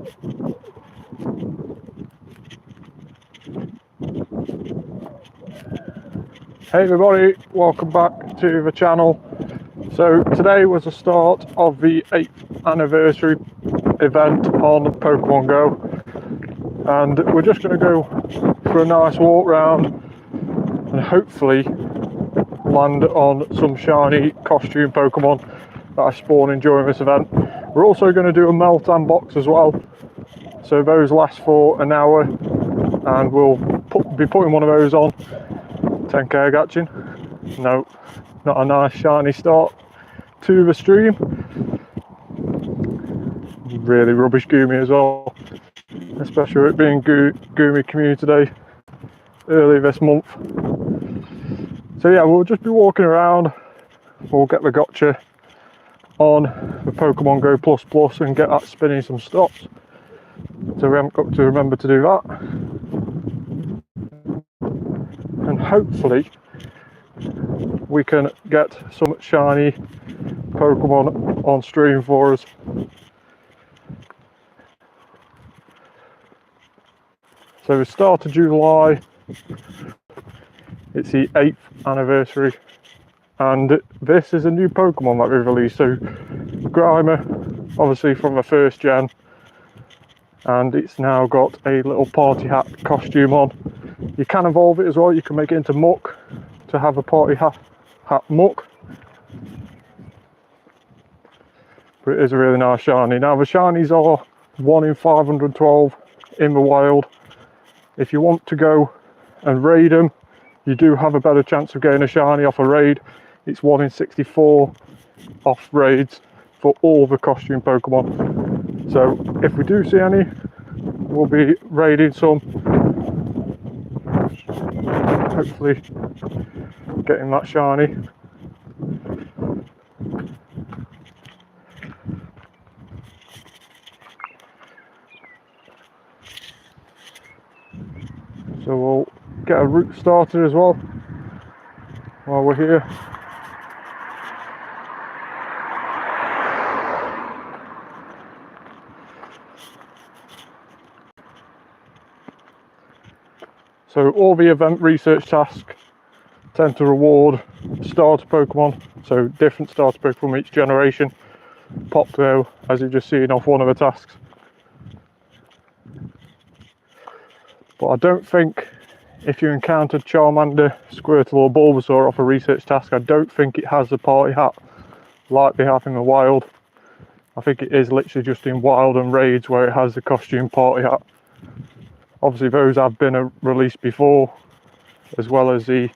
Hey everybody, welcome back to the channel. So today was the start of the 8th anniversary event on Pokemon Go, and we're just going to go for a nice walk round and hopefully land on some shiny costume Pokemon that I spawn during this event. We're also going to do a Meltan Box as well, so those last for an hour, and we'll be putting one of those on. 10k catching. No, not a nice shiny start to the stream. Really rubbish Goomy as well, especially with it being Goomy Community Day early this month. So yeah, we'll just be walking around. We'll get the gotcha on the Pokemon Go Plus Plus and get that spinning some stops. So we haven't got to remember to do that. And hopefully we can get some shiny Pokemon on stream for us. So the start of July, it's the 8th anniversary, and this is a new Pokemon that we've released. So Grimer, obviously from the first gen, and it's now got a little party hat costume on. You can evolve it as well. You can make it into Muck to have a party hat Muck. But it is a really nice shiny. Now the shinies are 1 in 512 in the wild. If you want to go and raid them, you do have a better chance of getting a shiny off a raid. It's 1 in 64 off raids for all the costume Pokemon. So if we do see any, we'll be raiding some. Hopefully getting that shiny. So we'll get a route started as well while we're here. So all the event research tasks tend to reward starter Pokemon, so different starter Pokemon from each generation. Pop though, as you've just seen off one of the tasks. But I don't think if you encountered Charmander, Squirtle or Bulbasaur off a research task, I don't think it has the party hat like they have in the wild. I think it is literally just in wild and raids where it has the costume party hat. Obviously those have been released before, as well as the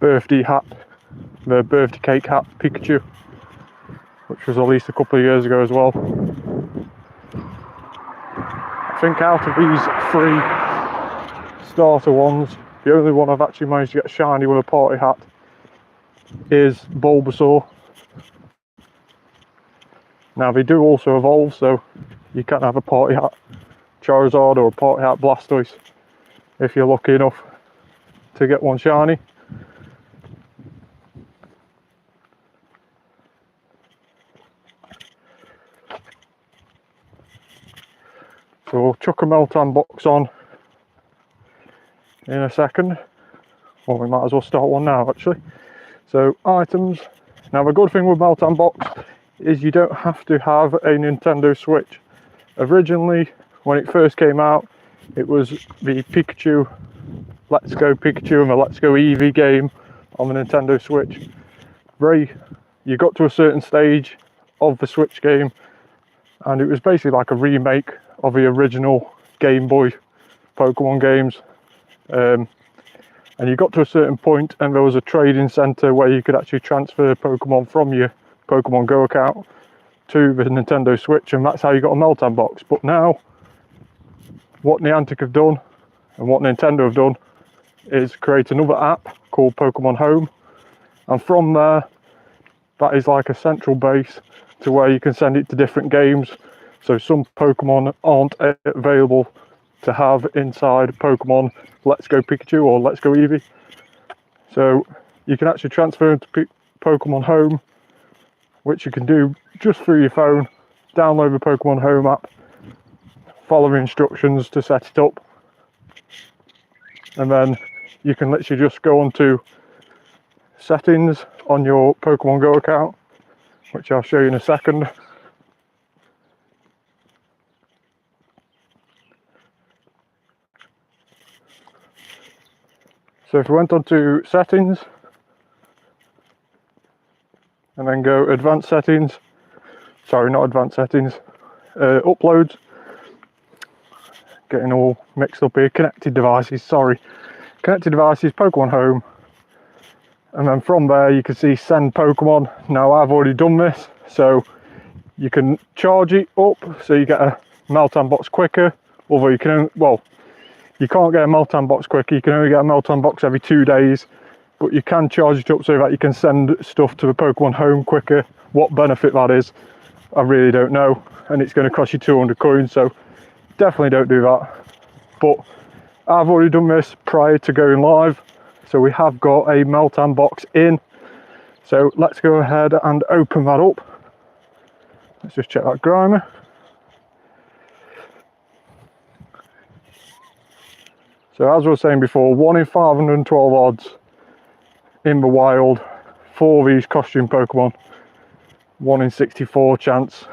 birthday hat, the birthday cake hat Pikachu, which was released a couple of years ago as well. I think out of these 3 starter ones, the only one I've actually managed to get shiny with a party hat is Bulbasaur. Now they do also evolve, so you can have a party hat Charizard or a party hat Blastoise if you're lucky enough to get one shiny. So we'll chuck a Meltan Box on in a second, or we might as well start one now actually. So items. Now the good thing with Meltan Box is you don't have to have a Nintendo Switch. Originally, when it first came out, it was the Pikachu, Let's Go Pikachu and the Let's Go Eevee game on the Nintendo Switch. You got to a certain stage of the Switch game and it was basically like a remake of the original Game Boy Pokemon games. And you got to a certain point and there was a trading centre where you could actually transfer Pokemon from your Pokemon Go account to the Nintendo Switch, and that's how you got a Meltan Box. But now what Niantic have done and what Nintendo have done is create another app called Pokemon Home, and from there that is like a central base to where you can send it to different games. So some Pokemon aren't available to have inside Pokemon Let's Go Pikachu or Let's Go Eevee, so you can actually transfer into Pokemon Home, which you can do just through your phone. Download the Pokemon Home app follow the instructions to set it up, and then you can literally just go onto settings on your Pokemon Go account, which I'll show you in a second. So if we went onto settings and then go advanced settings, sorry, not advanced settings, uploads, getting all mixed up here, connected devices, sorry, connected devices, Pokemon Home, and then from there you can see send Pokemon. Now I've already done this, so you can charge it up so you get a Meltan Box quicker, although you can, well, you can't get a Meltan Box quicker, you can only get a Meltan Box every 2 days, but you can charge it up so that you can send stuff to the Pokemon Home quicker. What benefit that is, I really don't know, and it's going to cost you 200 coins, so definitely don't do that. But I've already done this prior to going live, so we have got a Meltan Box in. So let's go ahead and open that up. Let's just check that Grimer. So as I was saying before, 1 in 512 odds in the wild for these costume Pokemon. 1 in 64 chance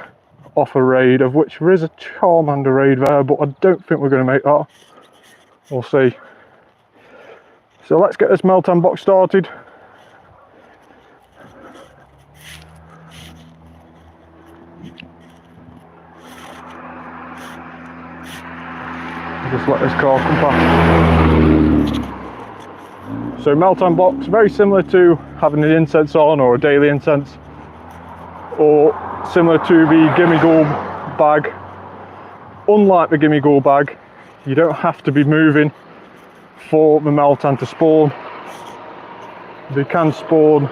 off a raid, of which there is a Charmander raid there, but I don't think we're going to make that. We'll see. So let's get this Meltan Box started. Just let this car come past. So Meltan Box, very similar to having an incense on or a daily incense, or similar to the Gimme Ghoul bag. Unlike the Gimme Ghoul bag, you don't have to be moving for the Meltan to spawn. They can spawn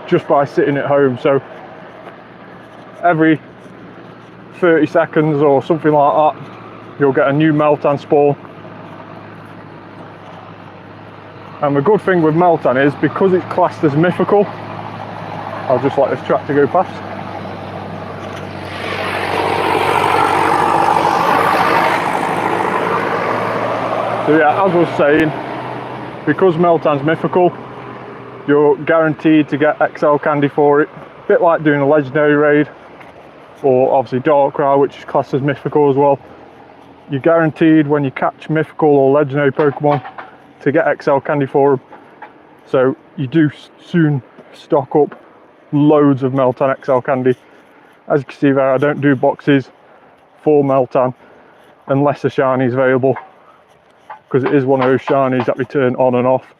just by sitting at home, so every 30 seconds or something like that you'll get a new Meltan spawn. And the good thing with Meltan is, because it's classed as mythical, I'll just let this tractor go past. So yeah, as I was saying, because Meltan's mythical, you're guaranteed to get XL candy for it. A bit like doing a legendary raid, or obviously Darkrai, which is classed as mythical as well. You're guaranteed when you catch mythical or legendary Pokemon to get XL candy for them. So you do soon stock up loads of Meltan XL candy. As you can see there, I don't do boxes for Meltan unless a shiny is available, because it is one of those shinies that we turn on and off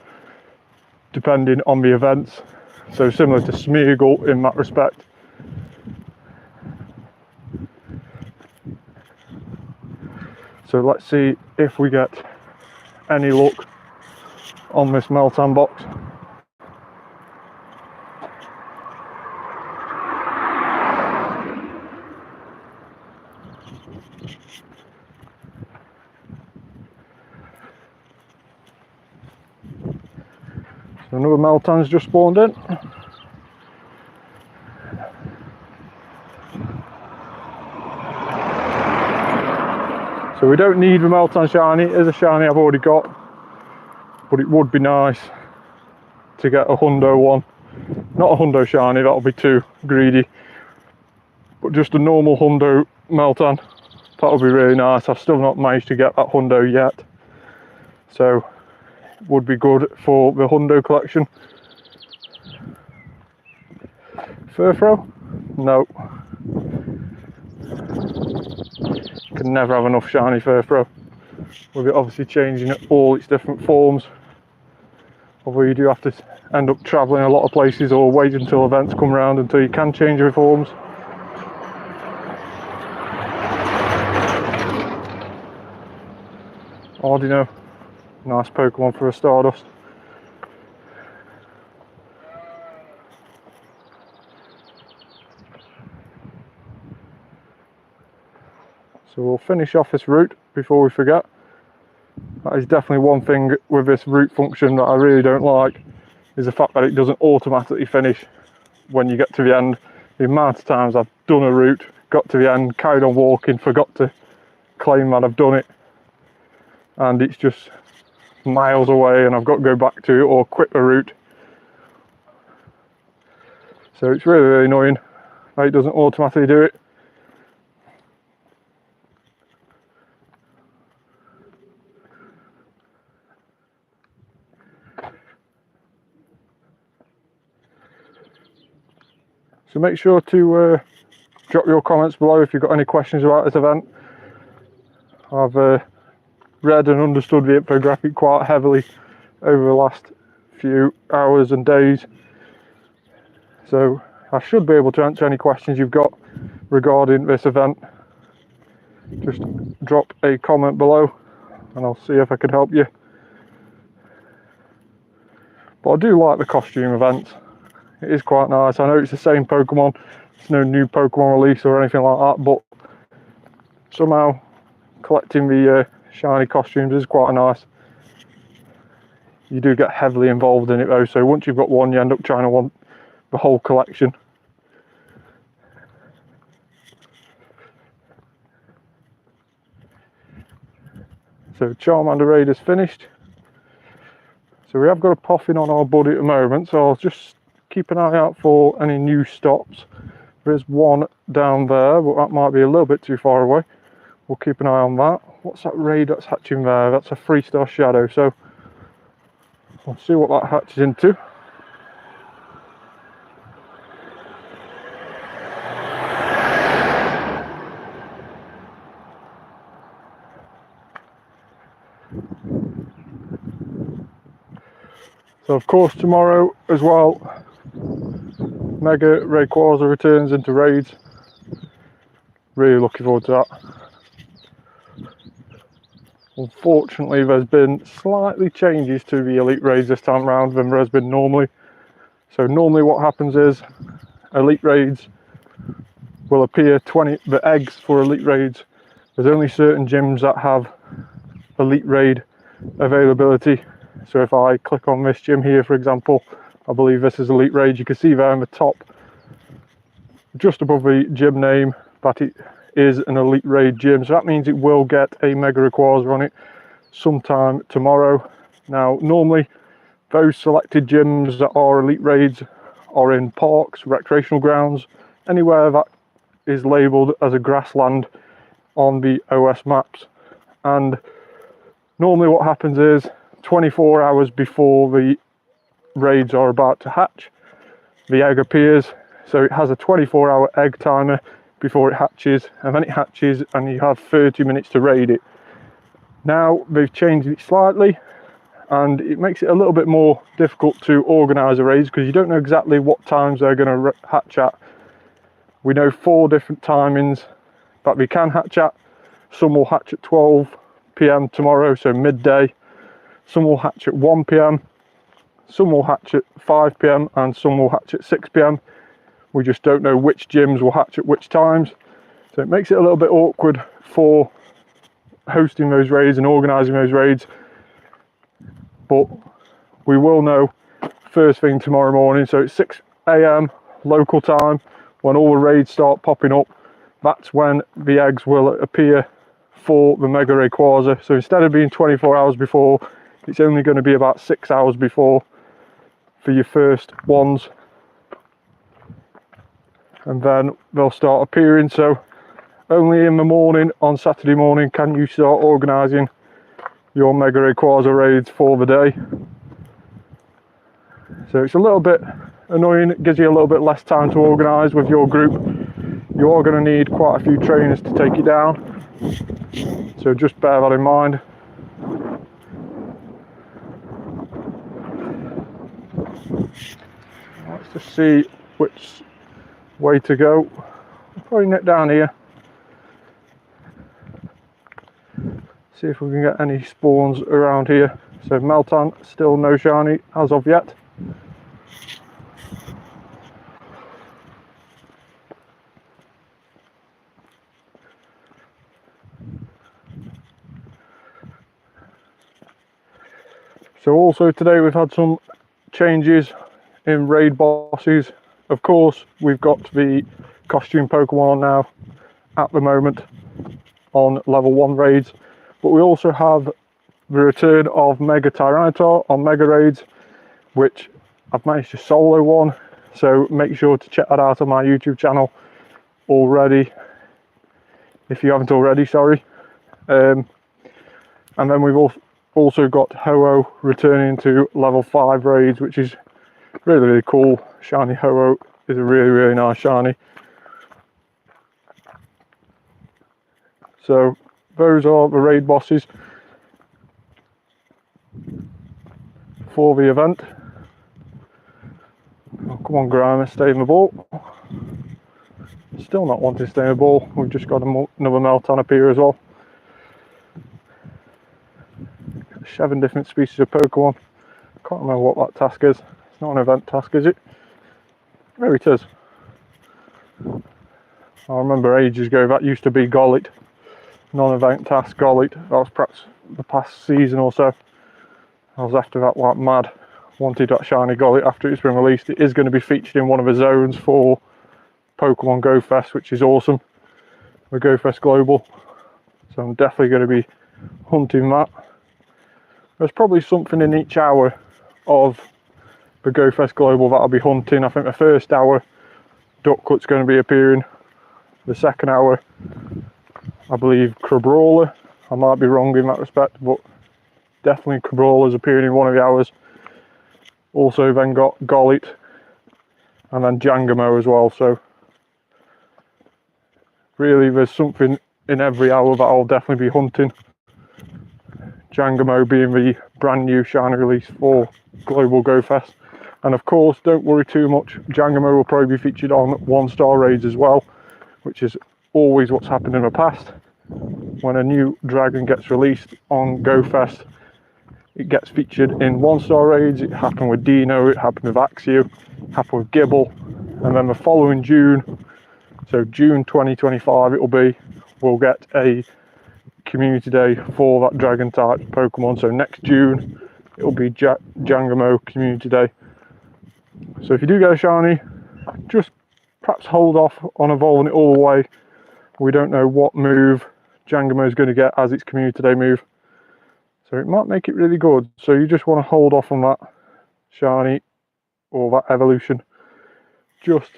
depending on the events. So similar to Smeargle in that respect. So let's see if we get any luck on this Meltan Box. So another Meltan's just spawned in. So we don't need the Meltan shiny. It is a shiny I've already got, but it would be nice to get a Hundo one. Not a Hundo shiny, that'll be too greedy, but just a normal Hundo Meltan. That would be really nice. I've still not managed to get that Hundo yet, so it would be good for the Hundo collection. Furfro? No. Can never have enough shiny Furfro, with it obviously changing all its different forms. Although you do have to end up travelling a lot of places or wait until events come around until you can change your forms. Ordino, nice Pokemon for a Stardust. So we'll finish off this route before we forget. That is definitely one thing with this route function that I really don't like, is the fact that it doesn't automatically finish when you get to the end. The amount of times I've done a route, got to the end, carried on walking, forgot to claim that I've done it and it's just miles away and I've got to go back to it or quit the route. So it's really, really annoying that it doesn't automatically do it. So make sure to drop your comments below if you've got any questions about this event. I've read and understood the infographic quite heavily over the last few hours and days, so I should be able to answer any questions you've got regarding this event. Just drop a comment below and I'll see if I can help you. But I do like the costume events. It is quite nice. I know it's the same Pokemon, it's no new Pokemon release or anything like that, but somehow collecting the shiny costumes is quite nice. You do get heavily involved in it though, so once you've got one you end up trying to want the whole collection. So Charmander raid is finished. So we have got a Poffin on our buddy at the moment, so I'll just keep an eye out for any new stops. There is one down there, but that might be a little bit too far away. We'll keep an eye on that. What's that raid that's hatching there? That's a 3-star Shadow, so we'll see what that hatches into. So of course tomorrow as well, Mega Rayquaza returns into raids. Really looking forward to that. Unfortunately there's been slightly changes to the elite raids this time around than there has been normally. So normally what happens is elite raids will appear the eggs for elite raids. There's only certain gyms that have elite raid availability. So if I click on this gym here, for example, I believe this is elite raid, you can see there in the top, just above the gym name, that it is an elite raid gym. So that means it will get a Mega Rayquaza on it sometime tomorrow. Now normally those selected gyms that are elite raids are in parks, recreational grounds, anywhere that is labelled as a grassland on the OS maps. And normally what happens is 24 hours before the raids are about to hatch, the egg appears. So it has a 24-hour egg timer before it hatches, and then it hatches and you have 30 minutes to raid it. Now they've changed it slightly and it makes it a little bit more difficult to organise the raids because you don't know exactly what times they're going to hatch at. We know 4 different timings that we can hatch at. Some will hatch at 12 PM tomorrow, so midday. Some will hatch at 1 PM, some will hatch at 5 PM, and some will hatch at 6 PM. We just don't know which gyms will hatch at which times. So it makes it a little bit awkward for hosting those raids and organising those raids. But we will know first thing tomorrow morning. So it's 6 AM local time, when all the raids start popping up. That's when the eggs will appear for the Mega Rayquaza. So instead of being 24 hours before, it's only going to be about 6 hours before for your first ones. And then they'll start appearing. So only in the morning on Saturday morning can you start organising your Mega Rayquaza raids for the day. So it's a little bit annoying. It gives you a little bit less time to organise with your group. You are going to need quite a few trainers to take you down. So just bear that in mind. Let's just see which way to go. I'll probably nip down here. See if we can get any spawns around here. So Meltan, still no shiny as of yet. So also today we've had some changes in raid bosses. Of course we've got the costume Pokemon on now at the moment on level 1 raids. But we also have the return of Mega Tyranitar on Mega Raids, which I've managed to solo one, so make sure to check that out on my YouTube channel already, if you haven't already, sorry. And then we've also got Ho-Oh returning to level 5 raids, which is really, really cool. Shiny Ho-Oh is a really, really nice shiny. So those are the raid bosses for the event. Oh, come on, Grimer, stay in the ball. Still not wanting to stay in the ball. We've just got another Meltan up here as well. 7 different species of Pokemon. Can't remember what that task is. It's not an event task, is it? Maybe it is. I remember ages ago that used to be Gollit. Non-event task Gollit. That was perhaps the past season or so. I was after that like mad. Wanted that shiny Gollit after it's been released. It is going to be featured in one of the zones for Pokemon Go Fest, which is awesome. The Go Fest Global. So I'm definitely going to be hunting that. There's probably something in each hour of the Go Fest Global that I'll be hunting. I think the first hour, Duckcut's going to be appearing. The second hour, I believe Crabrawler. I might be wrong in that respect, but definitely Crabrawler's appearing in one of the hours. Also then got Gollit and then Jangamo as well. So really there's something in every hour that I'll definitely be hunting. Jangamo being the brand new shiny release for Global Go Fest. And of course, don't worry too much, Jangamo will probably be featured on 1-star raids as well, which is always what's happened in the past. When a new dragon gets released on Go Fest, it gets featured in 1-star raids. It happened with Dino, it happened with Axew, it happened with Gibble, and then the following June, so June 2025 it'll be, we'll get a community day for that dragon type Pokemon. So next June it'll be Jangamo community day. So if you do get a shiny, just perhaps hold off on evolving it all the way. We don't know what move Jangamo is going to get as its community day move, so it might make it really good. So you just want to hold off on that shiny or that evolution just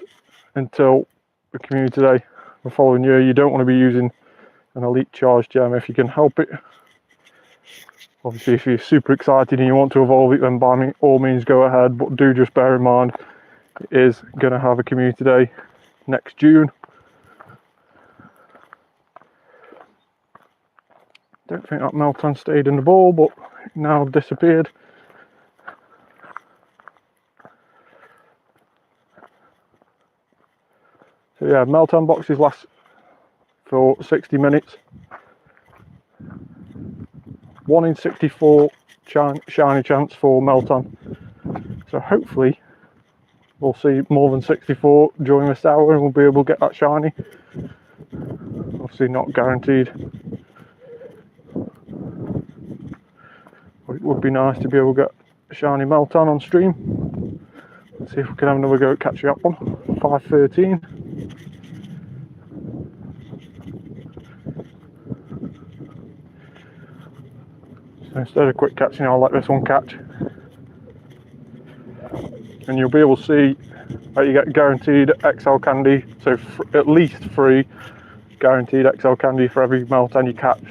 until the community day the following year. You don't want to be using an elite charge gem if you can help it. Obviously if you're super excited and you want to evolve it, then by all means go ahead, but do just bear in mind it is going to have a community day next June. Don't think that Meltan stayed in the ball, but it now disappeared. So yeah, Meltan boxes last for 60 minutes. 1 in 64 shiny chance for Meltan. So hopefully we'll see more than 64 during this hour and we'll be able to get that shiny. Obviously not guaranteed. But it would be nice to be able to get a shiny Meltan on stream. Let's see if we can have another go at catching up on 5:13. So instead of quick catching, I'll let this one catch. And you'll be able to see that you get guaranteed XL candy, so at least 3 guaranteed XL candy for every Meltan you catch.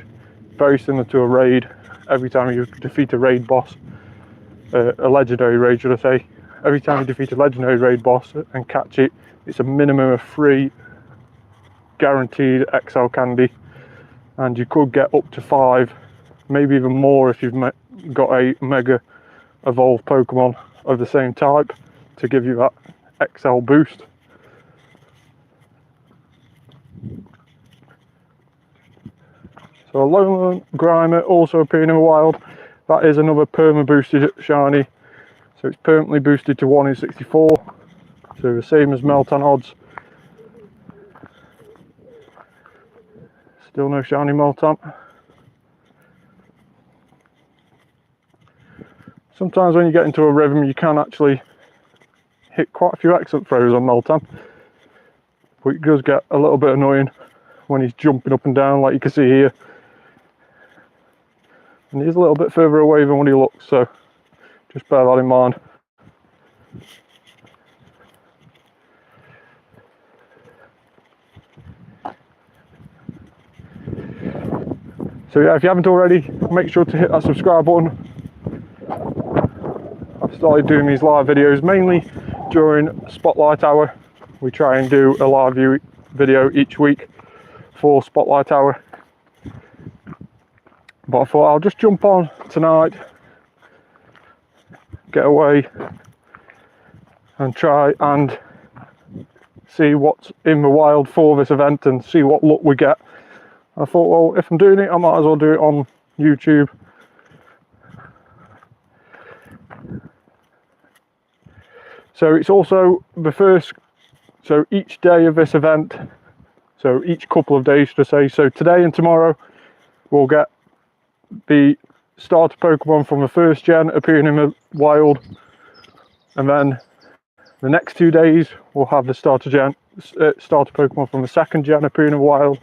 Very similar to a raid. Every time you defeat a raid boss, a legendary raid should I say, every time you defeat a legendary raid boss and catch it, it's a minimum of 3 guaranteed XL candy, and you could get up to 5, maybe even more if you've got a mega evolved Pokemon of the same type to give you that XL boost. So a Lone Grimer also appearing in the wild. That is another perma boosted shiny. So it's permanently boosted to 1 in 64. So the same as Meltan odds. Still no shiny Meltan. Sometimes when you get into a rhythm you can actually hit quite a few excellent throws on Meltan. But it does get a little bit annoying when he's jumping up and down, like you can see here. And he's a little bit further away than what he looks, so just bear that in mind. So yeah, if you haven't already, make sure to hit that subscribe button. I've started doing these live videos mainly during Spotlight Hour. We try and do a live video each week for Spotlight Hour. But I thought I'll just jump on tonight, get away and try and see what's in the wild for this event and see what luck we get. I thought, well, if I'm doing it, I might as well do it on YouTube. So it's also the first, so each day of this event, so each couple of days to say, so today and tomorrow we'll get the starter Pokemon from the first gen appearing in the wild, and then the next 2 days we'll have the starter Pokemon from the second gen appearing in the wild,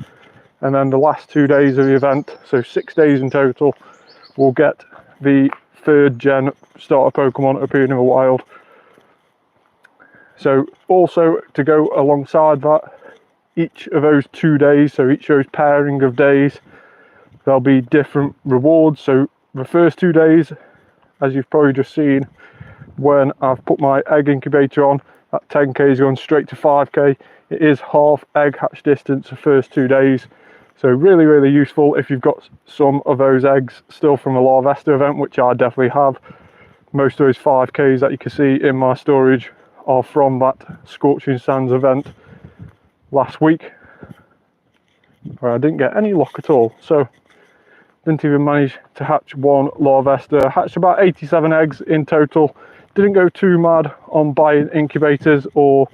and then the last 2 days of the event, so 6 days in total, we'll get the third gen starter Pokemon appearing in the wild. So also to go alongside that, each of those 2 days, so each of those pairing of days, there'll be different rewards. So the first 2 days, as you've probably just seen, when I've put my egg incubator on, that 10k is going straight to 5k. It is half egg hatch distance the first 2 days. So really, really useful if you've got some of those eggs still from the Larvesta event, which I definitely have. Most of those 5ks that you can see in my storage are from that Scorching Sands event last week, where I didn't get any luck at all. So didn't even manage to hatch one Larvesta. Hatched about 87 eggs in total. Didn't go too mad on buying incubators or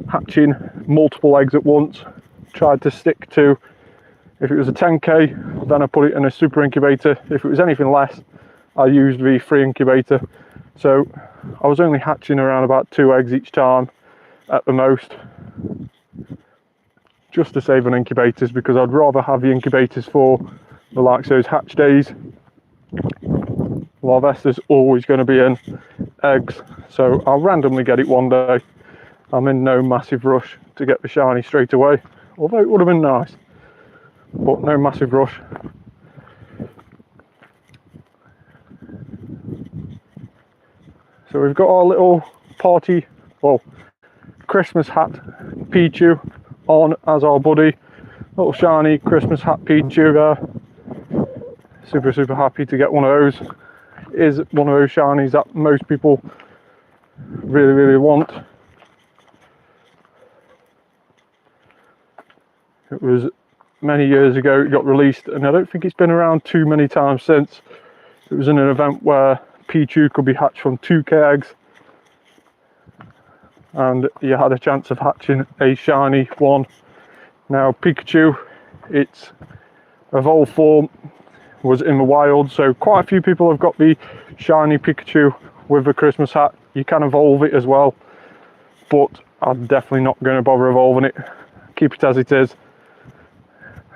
hatching multiple eggs at once. Tried to stick to, if it was a 10k, then I put it in a super incubator. If it was anything less, I used the free incubator. So I was only hatching around about 2 eggs each time at the most, just to save on incubators, because I'd rather have the incubators for the likes of those hatch days. Larvesta's always going to be in eggs, so I'll randomly get it one day. I'm in no massive rush to get the shiny straight away, although it would have been nice, but no massive rush. So we've got our little party, well, Christmas hat Pichu on as our buddy. Little shiny Christmas hat Pichu there. Super, super happy to get one of those. It is one of those shinies that most people really, really want. It was many years ago it got released, and I don't think it's been around too many times since. It was in an event where Pichu could be hatched from 2k eggs, and you had a chance of hatching a shiny one. Now Pikachu, its evolved form was in the wild, so quite a few people have got the shiny Pikachu with the Christmas hat. You can evolve it as well, but I'm definitely not going to bother evolving it. Keep it as it is.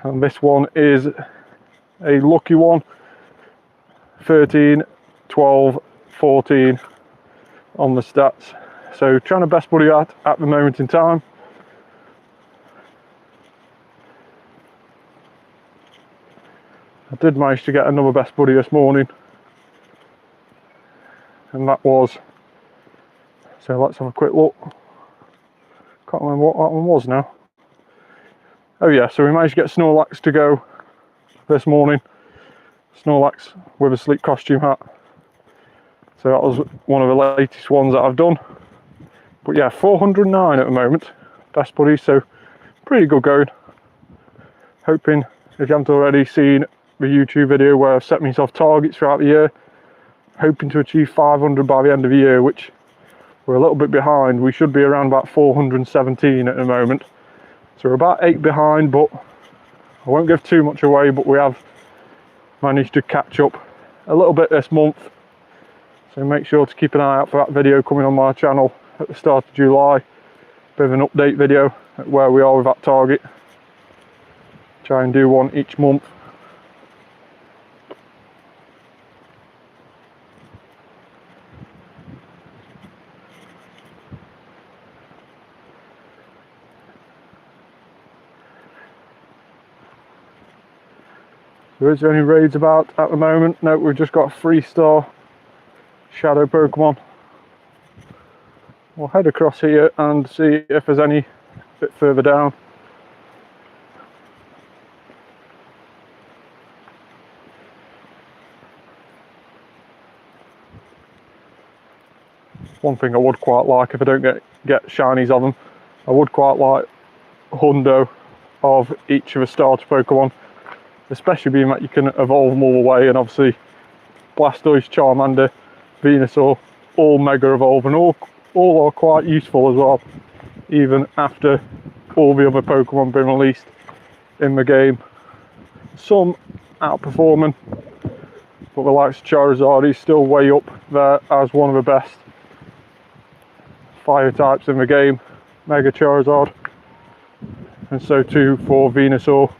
And this one is a lucky one. 13, 12, 14 on the stats. So trying to best buddy at the moment in time. I did manage to get another best buddy this morning, and that was, so let's have a quick look. Can't remember what that one was now. Oh yeah, so we managed to get Snorlax to go this morning. Snorlax with a sleep costume hat. So that was one of the latest ones that I've done. But yeah, 409 at the moment, best buddies, so pretty good going. Hoping, if you haven't already seen the YouTube video where I've set myself targets throughout the year, hoping to achieve 500 by the end of the year, which we're a little bit behind. We should be around about 417 at the moment. So we're about 8 behind, but I won't give too much away, but we have managed to catch up a little bit this month. So make sure to keep an eye out for that video coming on my channel at the start of July. Bit of an update video at where we are with that target. Try and do one each month. So is there any raids about at the moment? No, we've just got a 3-star shadow Pokemon. We'll head across here and see if there's any a bit further down. One thing I would quite like, if I don't get shinies of them, I would quite like a hundo of each of the starter Pokemon, especially being that you can evolve them all the way, and obviously Blastoise, Charmander, Venusaur, all mega evolve, and all are quite useful as well, even after all the other Pokemon being released in the game. Some outperforming, but the likes of Charizard is still way up there as one of the best fire types in the game, Mega Charizard, and so too for Venusaur,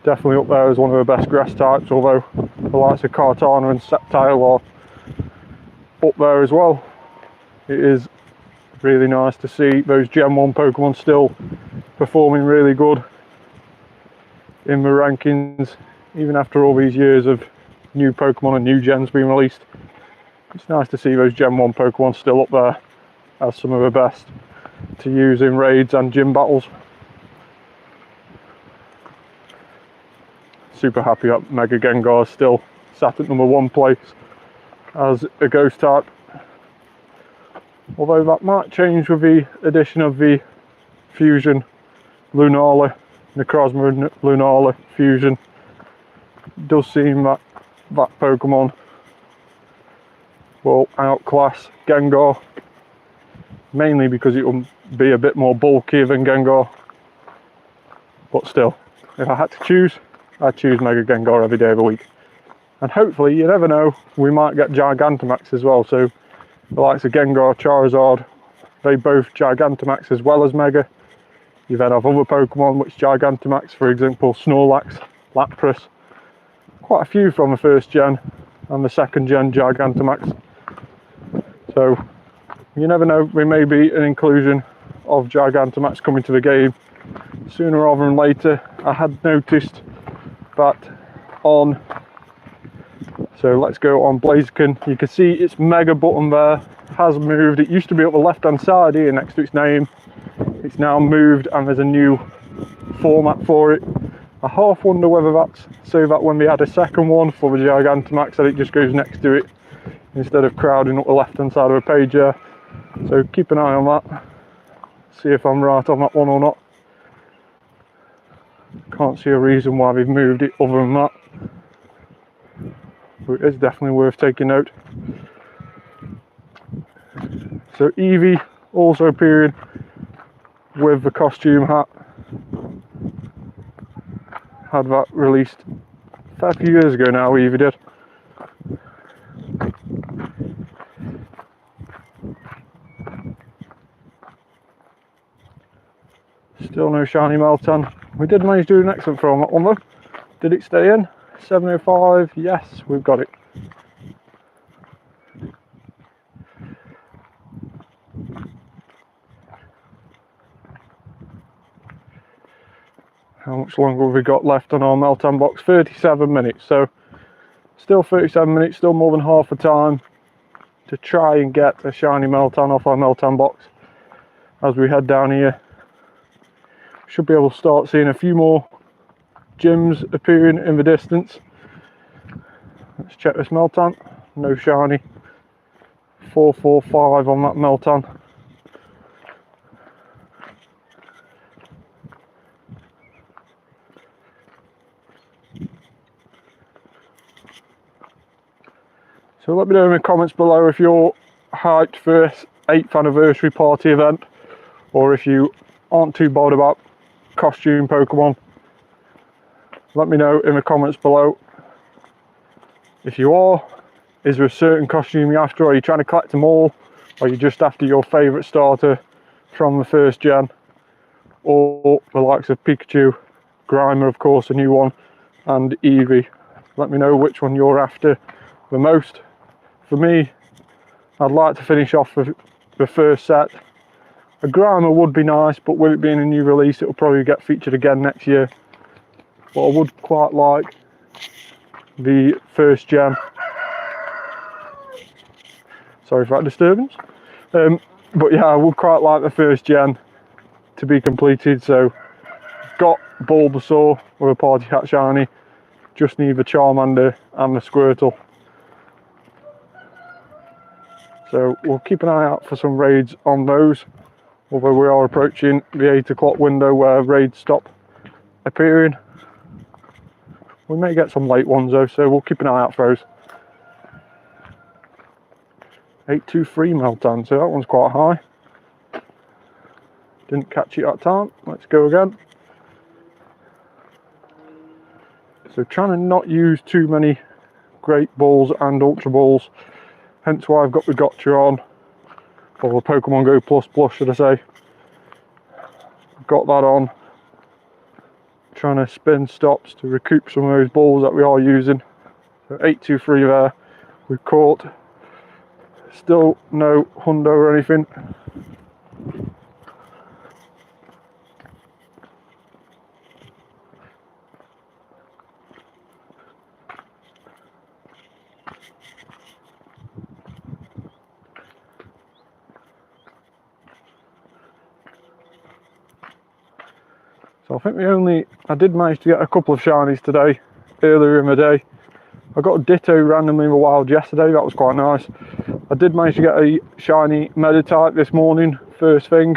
definitely up there as one of the best grass types, although the likes of Kartana and Sceptile are up there as well. It is really nice to see those Gen 1 Pokemon still performing really good in the rankings, even after all these years of new Pokemon and new gens being released. It's nice to see those Gen 1 Pokemon still up there as some of the best to use in raids and gym battles. Super happy that Mega Gengar is still sat at #1 place as a ghost type. Although that might change with the addition of the fusion Lunala, Necrozma and Lunala fusion. It does seem that that Pokemon will outclass Gengar, mainly because it will be a bit more bulky than Gengar. But still, if I had to choose, I'd choose Mega Gengar every day of the week. And hopefully, you never know, we might get Gigantamax as well. So the likes of Gengar, Charizard, they both Gigantamax as well as Mega. You then have other Pokemon which Gigantamax, for example Snorlax, Lapras. Quite a few from the first gen and the second gen Gigantamax. So you never know, there may be an inclusion of Gigantamax coming to the game sooner rather than later. I had noticed that on, so let's go on Blaziken, you can see its Mega button there has moved. It used to be up the left hand side here next to its name. It's now moved and there's a new format for it. I half wonder whether that's so that when they add a second one for the Gigantamax that it just goes next to it instead of crowding up the left hand side of the page there. So keep an eye on that, see if I'm right on that one or not. Can't see a reason why they've moved it other than that, but it is definitely worth taking note. So Eevee also appearing with the costume hat. Had that released a few years ago now, Eevee did. Still no Shiny Meltan. We did manage to do an excellent throw on that one though. Did it stay in? 705, yes, we've got it. How much longer have we got left on our Meltan box? 37 minutes, so still 37 minutes, still more than half the time to try and get a Shiny Meltan off our Meltan box. As we head down here, should be able to start seeing a few more gyms appearing in the distance. Let's check this Meltan, no shiny. 445 on that Meltan. So let me know in the comments below if you're hyped for this 8th anniversary party event, or if you aren't too bothered about costume Pokemon. Let me know in the comments below. If you are, is there a certain costume you're after? Are you trying to collect them all? Or are you just after your favourite starter from the first gen? Or the likes of Pikachu, Grimer, of course, a new one, and Eevee. Let me know which one you're after the most. For me, I'd like to finish off with the first set. A Grimer would be nice, but with it being a new release, it'll probably get featured again next year. But I would quite like the first gen. Sorry for that disturbance. But yeah, I would quite like the first gen to be completed. So, got Bulbasaur with a Party Cat Shiny. Just need the Charmander and the Squirtle. So we'll keep an eye out for some raids on those. Although we are approaching the 8 o'clock window where raids stop appearing. We may get some late ones though, so we'll keep an eye out for those. 823 Meltan, so that one's quite high. Didn't catch it at time. Let's go again. So trying to not use too many Great Balls and Ultra Balls. Hence why I've got the Gotcha on. Or the Pokemon Go Plus Plus, should I say. Got that on. Trying to spin stops to recoup some of those balls that we are using. So 823 there. We've caught. Still no hundo or anything. So I think I did manage to get a couple of shinies today, earlier in the day. I got a Ditto randomly in the wild yesterday, that was quite nice. I did manage to get a shiny Meditite this morning, first thing.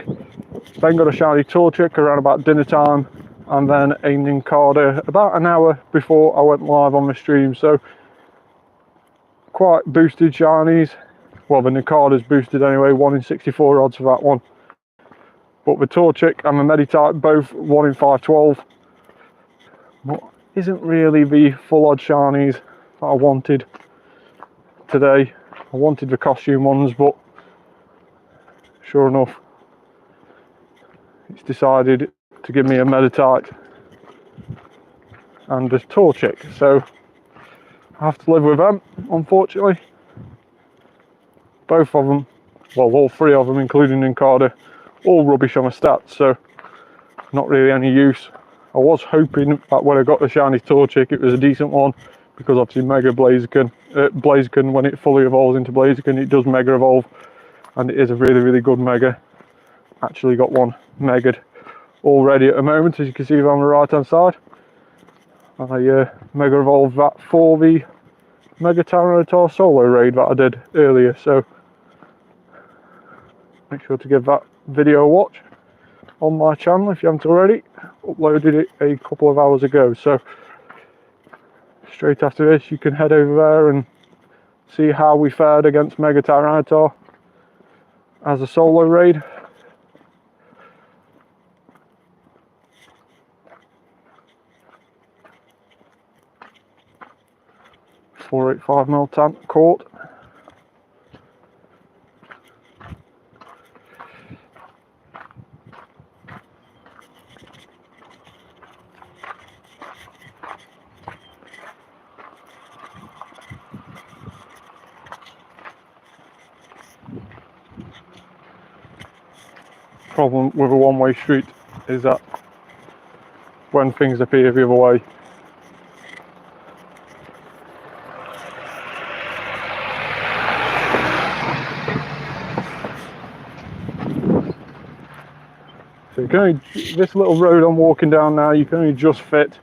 Then got a shiny Torchic around about dinner time, and then a Nincada about an hour before I went live on the stream. So quite boosted shinies. Well, the Nincada's boosted anyway, 1 in 64 odds for that one. But the Torchic and the Meditite both 1 in 512. But isn't really the full odd shinies that I wanted today. I wanted the costume ones, but sure enough, it's decided to give me a Meditite and a Torchic. So I have to live with them, unfortunately. Both of them, well, all 3 of them, including Nincada, all rubbish on the stats, so not really any use. I was hoping that when I got the shiny Torchic it was a decent one, because obviously Mega Blaziken, when it fully evolves into Blaziken, it does Mega Evolve, and it is a really, really good Mega. Actually got one Mega'd already at the moment, as you can see on the right hand side. I Mega Evolved that for the Mega Tyranitar solo raid that I did earlier, so make sure to give that video a watch on my channel if you haven't already. Uploaded it a couple of hours ago, so straight after this you can head over there and see how we fared against Mega Tyranitar as a solo raid. .485 Meltan caught. Problem with a one-way street is that when things appear the other way, so you can only, this little road I'm walking down now, you can only just fit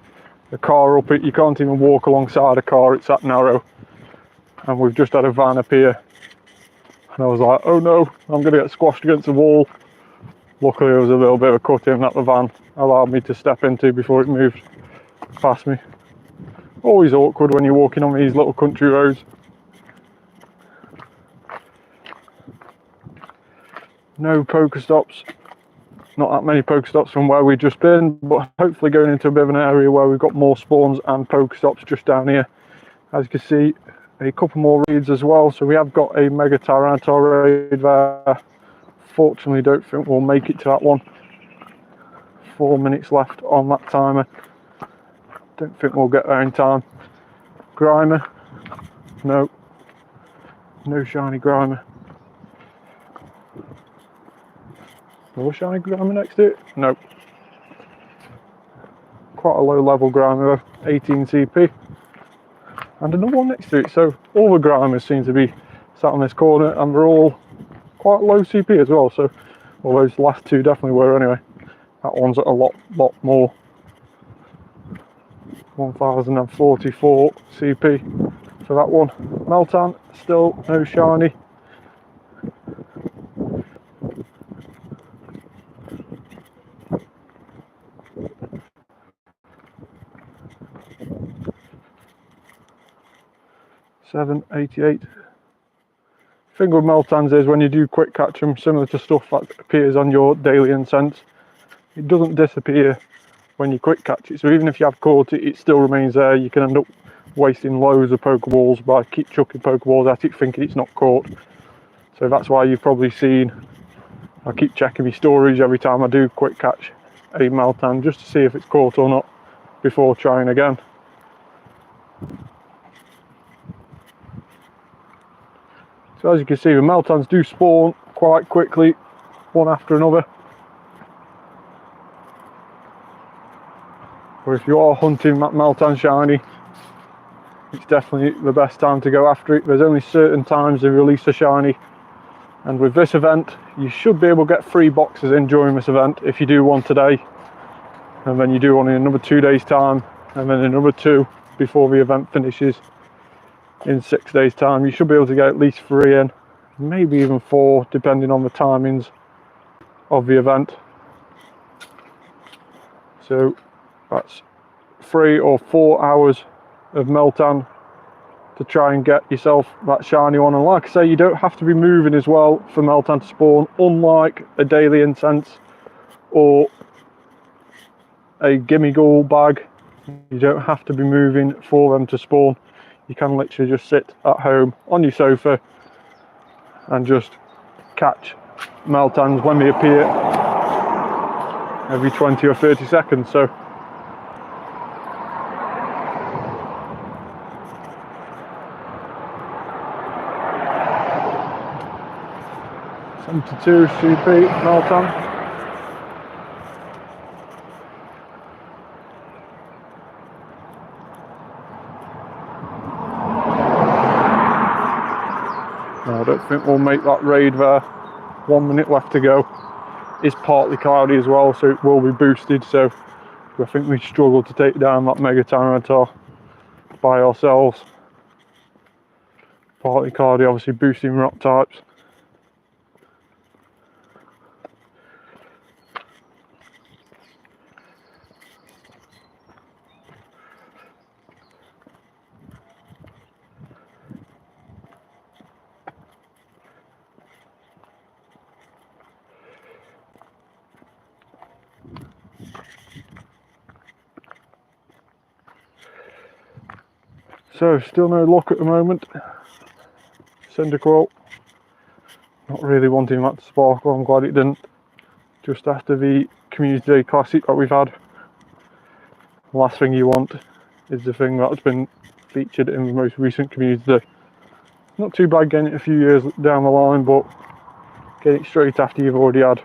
a car up it. You can't even walk alongside a car, it's that narrow. And we've just had a van appear, and I was like, oh no, I'm going to get squashed against the wall. Luckily there was a little bit of a cut in that the van allowed me to step into before it moved past me. Always awkward when you're walking on these little country roads. No Pokestops, not that many Pokestops from where we've just been, but hopefully going into a bit of an area where we've got more spawns and Pokestops just down here. As you can see, a couple more raids as well, so we have got a Mega Tyranitar raid there. Fortunately don't think we'll make it to that one. 4 minutes left on that timer. Don't think we'll get there in time. Grimer. No. No shiny Grimer. More shiny Grimer next to it? Nope. Quite a low level Grimer, 18 CP. And another one next to it. So all the Grimers seem to be sat on this corner, and they're all quite low CP as well. So, well, those last two definitely were anyway. That one's at a lot more. 1044 CP for that one. Meltan, still no shiny. $7.88. Thing with Meltans is when you do quick catch them, similar to stuff that appears on your daily incense, it doesn't disappear when you quick catch it. So even if you have caught it, it still remains there. You can end up wasting loads of Pokeballs by keep chucking Pokeballs at it thinking it's not caught. So that's why you've probably seen, I keep checking my storage every time I do quick catch a Meltan just to see if it's caught or not before trying again. So as you can see, the Meltans do spawn quite quickly, one after another. Or if you are hunting that Meltan shiny, it's definitely the best time to go after it. There's only certain times they release a shiny, and with this event you should be able to get 3 boxes in during this event if you do one today, and then you do one in another 2 days time, and then another 2 before the event finishes in 6 days time. You should be able to get at least 3 in, maybe even 4 depending on the timings of the event. So that's 3 or 4 hours of Meltan to try and get yourself that shiny one. And like I say, you don't have to be moving as well for Meltan to spawn, unlike a daily incense or a gimme goal bag. You don't have to be moving for them to spawn. You can literally just sit at home on your sofa and just catch Meltans when they appear every 20 or 30 seconds. So $72 CP Meltan. I don't think we'll make that raid there. 1 minute left to go. It's partly cloudy as well, so it will be boosted. So I think we struggle to take down that Mega Tyranitar by ourselves. Partly cloudy, obviously boosting rock types. So still no luck at the moment. Cyndaquil, not really wanting that to sparkle. I'm glad it didn't. Just after the Community Day Classic that we've had. The last thing you want is the thing that's been featured in the most recent Community Day. Not too bad getting it a few years down the line, but getting it straight after you've already had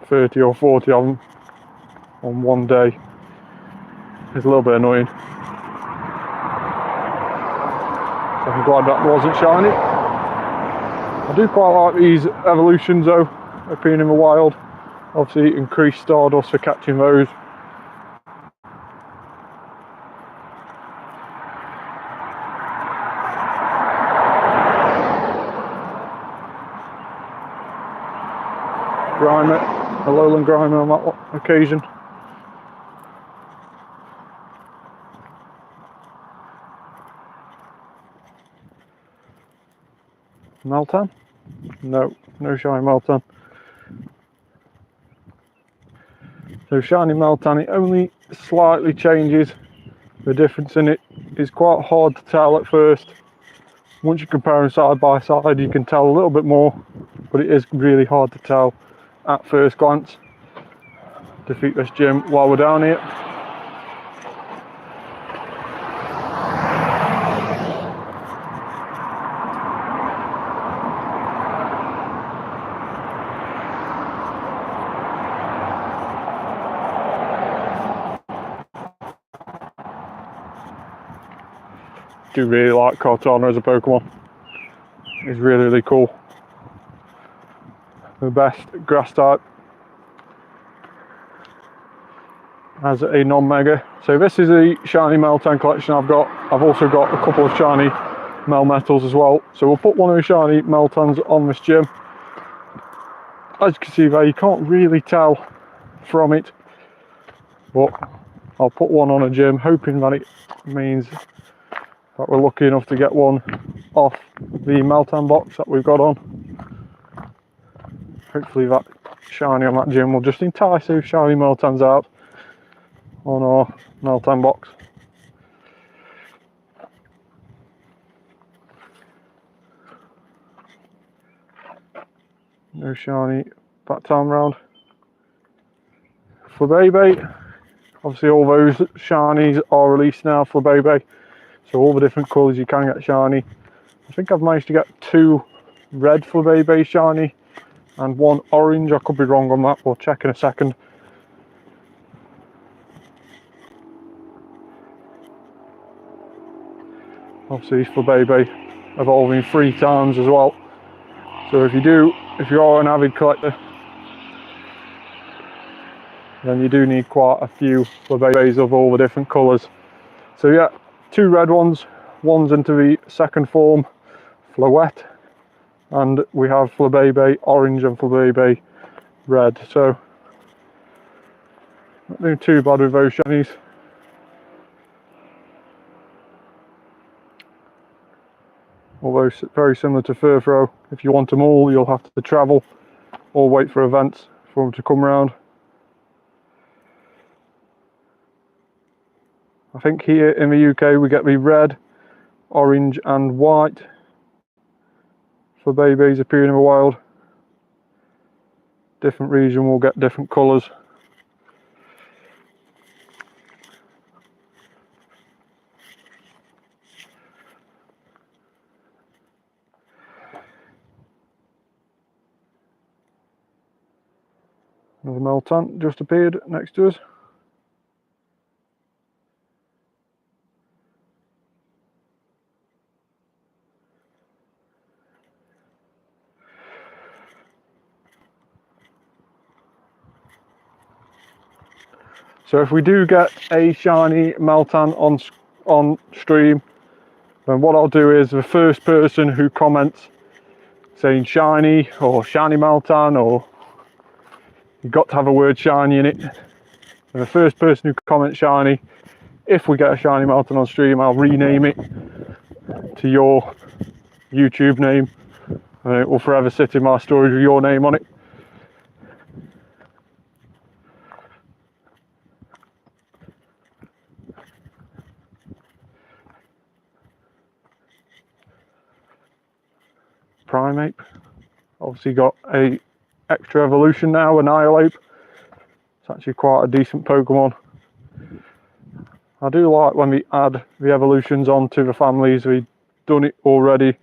30 or 40 of them on one day is a little bit annoying. So I'm glad that wasn't shiny. I do quite like these evolutions though, appearing in the wild. Obviously increased Stardust for catching those. Grimer, a lowland Grimer on that occasion. Meltan? No, no shiny Meltan. So shiny Meltan, it only slightly changes. The difference in it is quite hard to tell at first. Once you compare them side by side, you can tell a little bit more, but it is really hard to tell at first glance. Defeat this gym while we're down here. do really like Cortana as a Pokemon. It's really, really cool. The best grass type as a non-mega. So this is the Shiny Meltan collection I've got. I've also got a couple of Shiny Melmetals as well. So we'll put one of the Shiny Meltans on this gym. As you can see there, you can't really tell from it, but I'll put one on a gym, hoping that it means that we're lucky enough to get one off the Meltan box that we've got on. Hopefully that Shiny on that gym will just entice those Shiny Meltans out on our Meltan box. No Shiny that time round. For Baby, obviously all those Shinies are released now for Baby, so all the different colours you can get Shiny. I think I've managed to get 2 red for Baby Shiny and 1 orange. I could be wrong on that, we'll check in a second. Obviously for Baby, evolving 3 times as well. So if you are an avid collector, then you do need quite a few Flabébés of all the different colours. So yeah, 2 red ones, one's into the second form, Floette, and we have Flabébé orange and Flabébé red. So not doing too bad with those shinies. Although very similar to Furfro, if you want them all, you'll have to travel or wait for events for them to come round. I think here in the UK we get the red, orange and white for babies appearing in the wild. Different region will get different colours. Another Meltan just appeared next to us. So if we do get a Shiny Meltan on stream, then what I'll do is the first person who comments saying Shiny or Shiny Meltan, or you've got to have a word Shiny in it, and the first person who comments Shiny, if we get a Shiny Meltan on stream, I'll rename it to your YouTube name, and it will forever sit in my storage with your name on it. Primeape, obviously got a extra evolution now, Annihilate. It's actually quite a decent Pokemon. I do like when we add the evolutions onto the families. We've done it already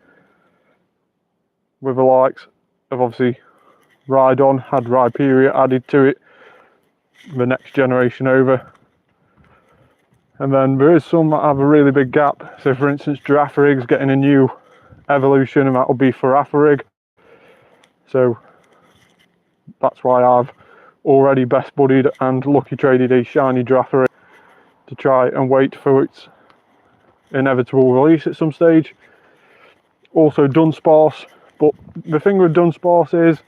with the likes of obviously Rhydon, had Rhyperior added to it, the next generation over. And then there is some that have a really big gap. So for instance, Giraffurig's getting a new evolution, and that will be for Girafarig. So that's why I've already best buddied and lucky traded a shiny Girafarig to try and wait for its inevitable release at some stage. Also Dunsparce, but the thing with Dunsparce is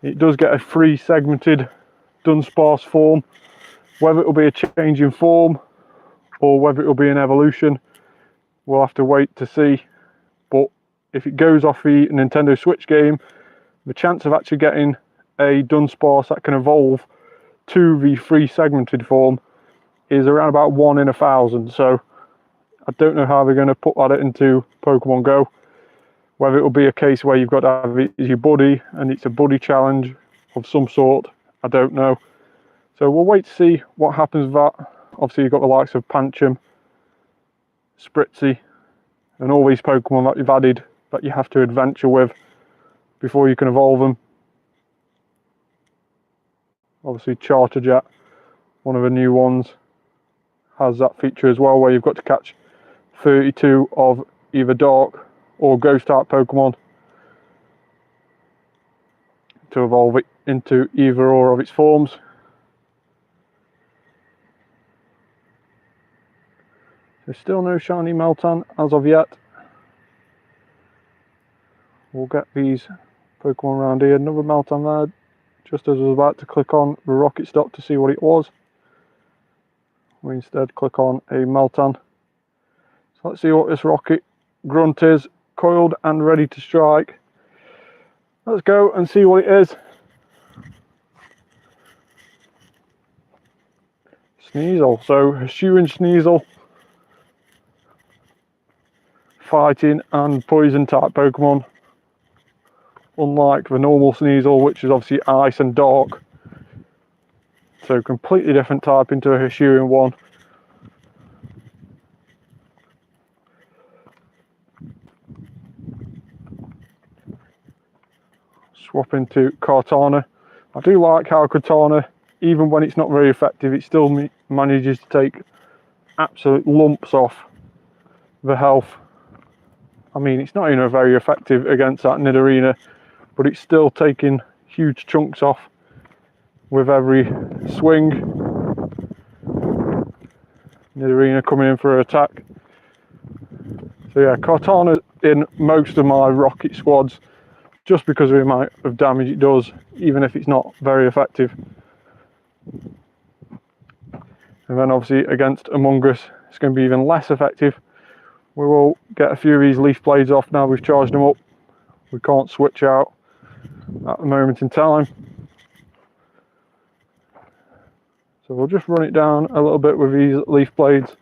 it does get a free segmented Dunsparce form. Whether it will be a change in form or whether it will be an evolution, we'll have to wait to see. But if it goes off the Nintendo Switch game, the chance of actually getting a Dunsparce that can evolve to the free segmented form is around about 1 in 1,000. So I don't know how they're going to put that into Pokemon Go. Whether it will be a case where you've got to have it as your buddy and it's a buddy challenge of some sort, I don't know. So we'll wait to see what happens with that. Obviously you've got the likes of Pancham, Spritzy, and all these Pokemon that you've added that you have to adventure with before you can evolve them. Obviously Charterjet, one of the new ones, has that feature as well, where you've got to catch 32 of either dark or ghost type Pokemon to evolve it into either or of its forms. There's still no shiny Meltan as of yet. We'll get these Pokemon around here. Another Meltan there, just as I was about to click on the rocket stop to see what it was. We instead click on a Meltan. So let's see what this rocket grunt is, coiled and ready to strike. Let's go and see what it is. Sneasel, so Hisuian Sneasel. Fighting and poison type Pokemon, unlike the normal Sneasel, which is obviously ice and dark. So completely different type into a Hisuian one. Swap into Kartana. I do like how Kartana, even when it's not very effective, it still manages to take absolute lumps off the health. I mean, it's not even very effective against that Nidorina, but it's still taking huge chunks off with every swing. Nidorina coming in for an attack. So yeah, Kartana's in most of my rocket squads just because of the amount of damage it does, even if it's not very effective. And then obviously against Among Us, it's going to be even less effective. We will get a few of these leaf blades off now we've charged them up. We can't switch out at the moment in time. So we'll just run it down a little bit with these leaf blades.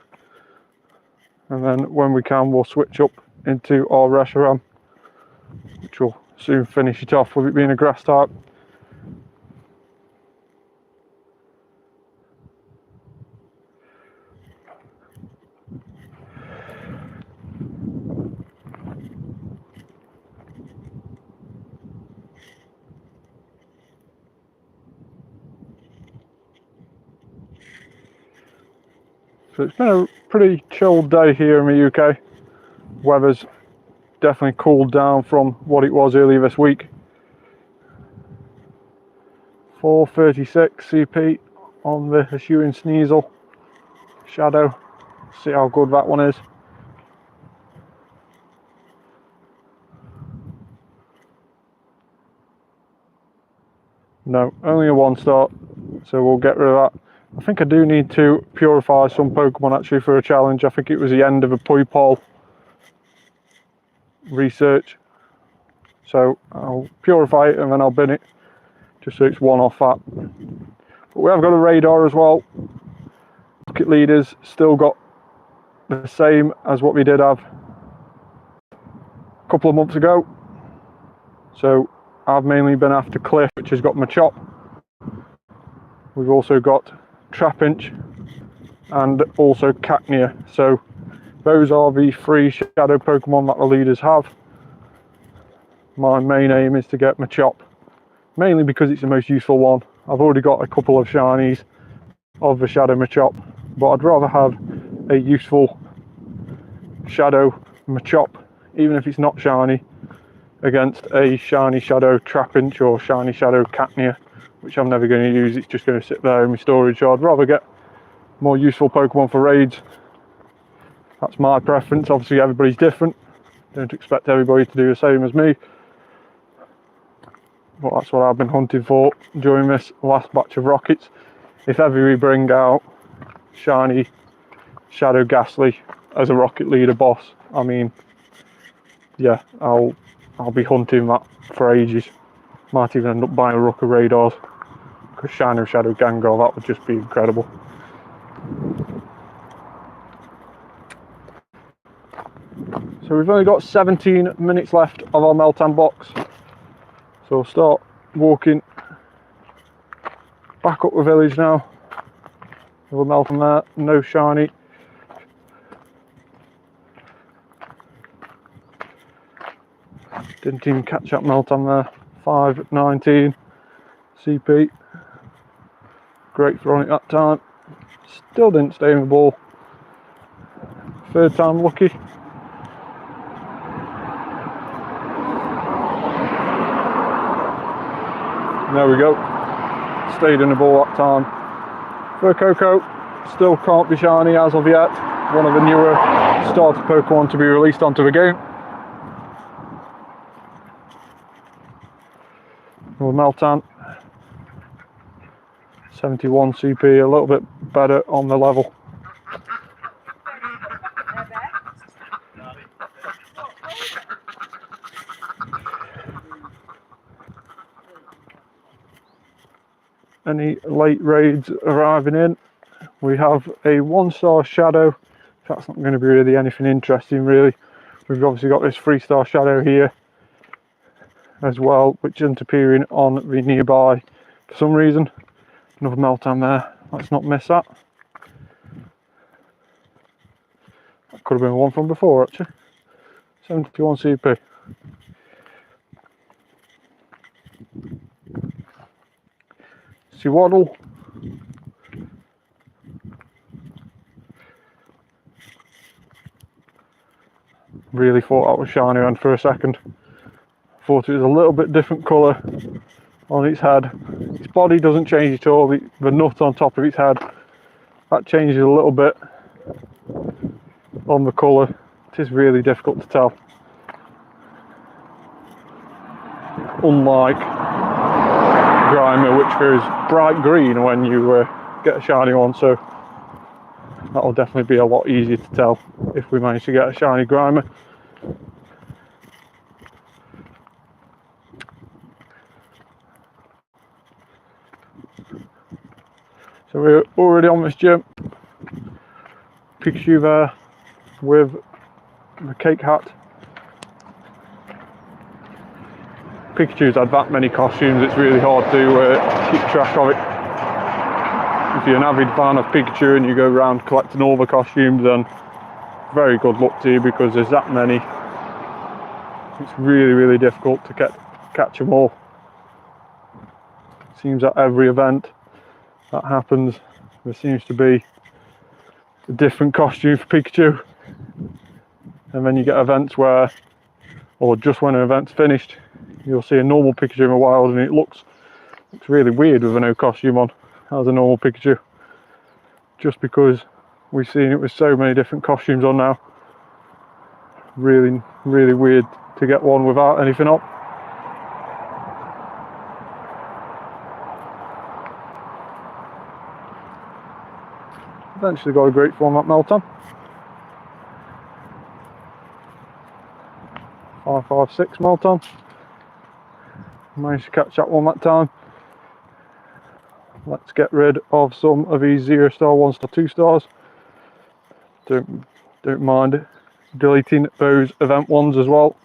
And then when we can, we'll switch up into our Reshiram, which will soon finish it off with it being a grass type. So it's been a pretty chilled day here in the UK. Weather's definitely cooled down from what it was earlier this week. 436 CP on the Hisuian Sneasel Shadow. See how good that one is. No, only a 1-star, so we'll get rid of that. I think I do need to purify some Pokemon actually for a challenge. I think it was the end of a Puipol research. So I'll purify it and then I'll bin it, just so it's one off that. But we have got a radar as well. Rocket leaders still got the same as what we did have a couple of months ago. So I've mainly been after Cliff, which has got Machop. We've also got Trapinch and also Cacnea. So those are the 3 shadow Pokemon that the leaders have. My main aim is to get Machop, mainly because it's the most useful one. I've already got a couple of shinies of the shadow Machop, but I'd rather have a useful shadow Machop, even if it's not shiny, against a shiny shadow Trapinch or shiny shadow Cacnea, which I'm never going to use. It's just going to sit there in my storage. So I'd rather get more useful Pokemon for raids. That's my preference. Obviously everybody's different. Don't expect everybody to do the same as me. But that's what I've been hunting for during this last batch of rockets. If ever we bring out shiny Shadow Ghastly as a rocket leader boss, I mean, yeah, I'll be hunting that for ages. Might even end up buying a ruck of radars, because Shiny Shadow Gango, that would just be incredible. So we've only got 17 minutes left of our Meltan box. So we'll start walking back up the village now. Another Meltan there, no shiny. Didn't even catch that Meltan there. 519 CP. Great throwing it that time. Still didn't stay in the ball. third time lucky. There we go. Stayed in the ball that time. For Coco, still can't be shiny as of yet. One of the newer starter Pokemon to be released onto the game. With Meltan, 71 CP, a little bit better on the level. Any late raids arriving in? We have a 1-star Shadow. That's not going to be really anything interesting really. We've obviously got this 3-star Shadow here as well, which isn't appearing on the nearby for some reason. Another Meltan there, let's not miss that. That could have been one from before actually. 71 CP. Waddle. Really thought that was shiny one for a second. Thought it was a little bit different colour on its head. Its body doesn't change at all. The nut on top of its head, that changes a little bit on the colour. It is really difficult to tell. Unlike Grimer, which goes bright green when you get a shiny one, so that'll definitely be a lot easier to tell if we manage to get a shiny Grimer. So we're already on this gym. Pikachu there with the cake hat. Pikachu's had that many costumes, it's really hard to keep track of it. If you're an avid fan of Pikachu and you go around collecting all the costumes, then very good luck to you, because there's that many. It's really difficult to catch them all. It seems at every event that happens, there seems to be a different costume for Pikachu. And then you get events where, or just when an event's finished, you'll see a normal Pikachu in the wild and it looks really weird with a no costume on as a normal Pikachu. Just because we've seen it with so many different costumes on now. Really weird to get one without anything on. Eventually got a great form at Meltan. 556 Meltan. Managed to catch that one that time. Let's get rid of some of these 0-star, 1-star, 2-stars. Don't mind deleting those event ones as well.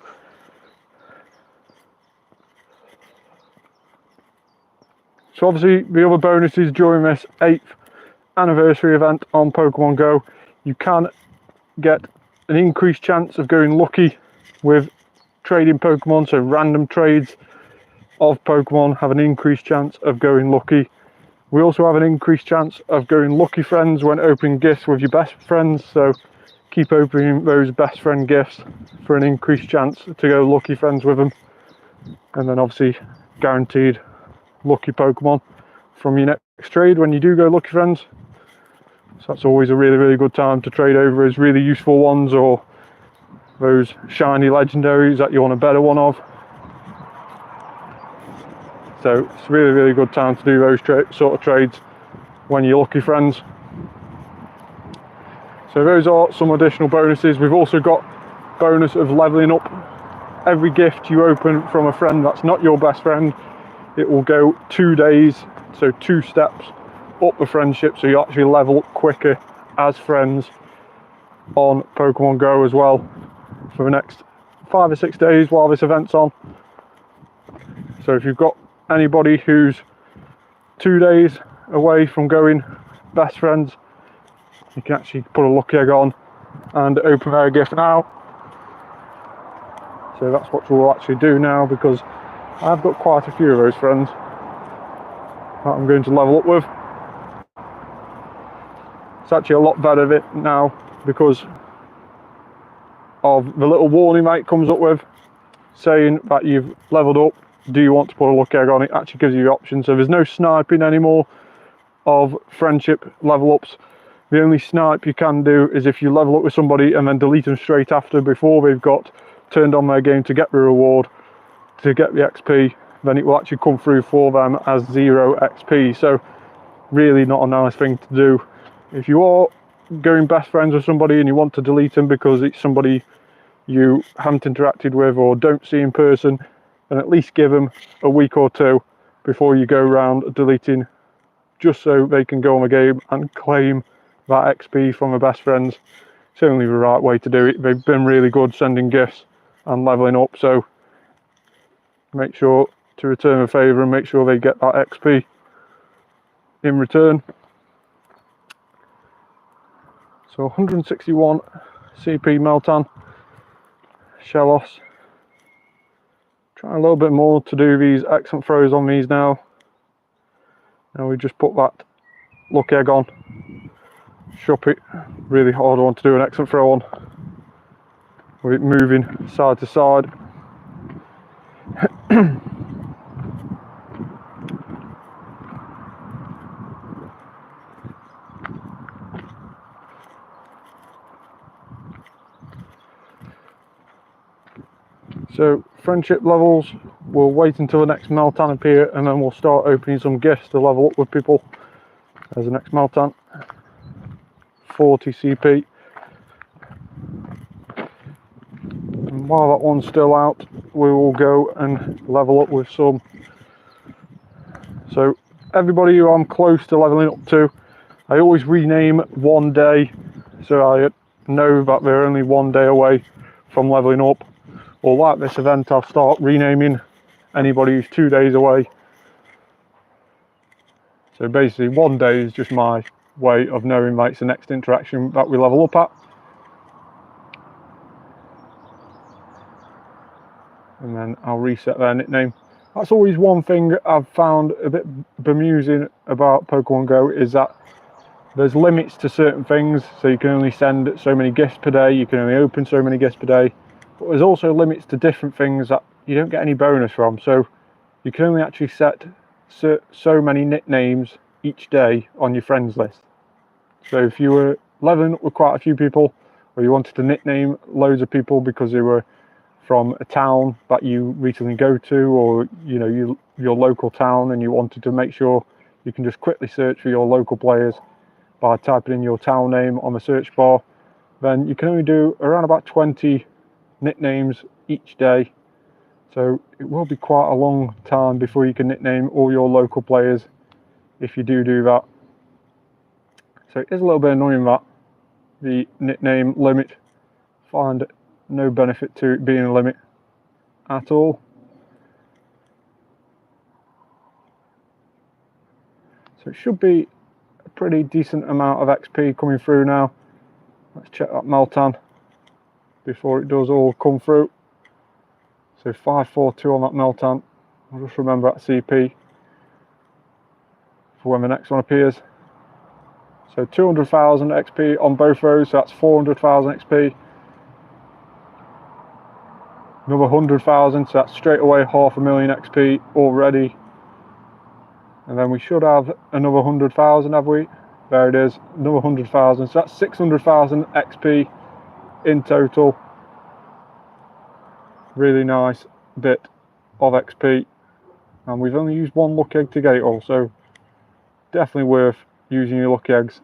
So obviously the other bonuses during this 8th anniversary event on Pokemon Go, you can get an increased chance of going lucky with trading Pokemon, so random trades of Pokemon have an increased chance of going lucky. We also have an increased chance of going lucky friends when opening gifts with your best friends, so keep opening those best friend gifts for an increased chance to go lucky friends with them. And then obviously guaranteed lucky Pokemon from your next trade when you do go lucky friends. So that's always a really good time to trade over those really useful ones, or those shiny legendaries that you want a better one of. So it's a really good time to do those sort of trades when you're lucky friends. So those are some additional bonuses. We've also got bonus of leveling up. Every gift you open from a friend that's not your best friend, it will go 2 days, so 2 steps up the friendship, so you actually level up quicker as friends on Pokemon Go as well for the next 5 or 6 days while this event's on. So if you've got anybody who's 2 days away from going best friends, you can actually put a lucky egg on and open their gift now. So that's what we'll actually do now, because I've got quite a few of those friends that I'm going to level up with. It's actually a lot better of it now, because of the little warning that it comes up with saying that you've leveled up. Do you want to put a lucky egg on? It actually gives you the option. So there's no sniping anymore of friendship level ups. The only snipe you can do is if you level up with somebody and then delete them straight after, before they've got turned on their game to get the reward, to get the XP, then it will actually come through for them as 0 XP. So really not a nice thing to do. If you are going best friends with somebody and you want to delete them because it's somebody you haven't interacted with or don't see in person, then at least give them a week or two before you go around deleting, just so they can go on the game and claim that XP from their best friends. It's only the right way to do it. They've been really good sending gifts and leveling up, so make sure to return a favour and make sure they get that XP in return. So 161 CP Meltan, Shellos. Trying a little bit more to do these excellent throws on these now. Now we just put that lucky egg on. Shop it. Really hard one to do an excellent throw on, with it moving side to side. So friendship levels, we'll wait until the next Meltan appear and then we'll start opening some gifts to level up with people. There's the next Meltan, 40 CP. And while that one's still out, we will go and level up with some. So everybody who I'm close to leveling up to, I always rename one day, so I know that they're only one day away from leveling up. Or like this event, I'll start renaming anybody who's 2 days away. So basically 1 day is just my way of knowing that it's the next interaction that we level up at. And then I'll reset their nickname. That's always one thing I've found a bit bemusing about Pokemon Go, is that there's limits to certain things. So you can only send so many gifts per day, you can only open so many gifts per day. But there's also limits to different things that you don't get any bonus from. So you can only actually set so many nicknames each day on your friends list. So if you were leveling up with quite a few people, or you wanted to nickname loads of people because they were from a town that you recently go to, or your local town, and you wanted to make sure you can just quickly search for your local players by typing in your town name on the search bar, then you can only do around about 20 nicknames each day. So it will be quite a long time before you can nickname all your local players if you do that. So it is a little bit annoying that the nickname limit. Find no benefit to it being a limit at all. So it should be a pretty decent amount of XP coming through now. Let's check that Meltan before it does all come through. So 542 on that Meltan. I'll just remember that CP for when the next one appears. So 200,000 XP on both rows, so that's 400,000 XP. Another 100,000, so that's straight away 500,000 XP already. And then we should have another 100,000, have we? There it is, another 100,000, so that's 600,000 XP in total. Really nice bit of XP, and we've only used one lucky egg to get it all, so definitely worth using your lucky eggs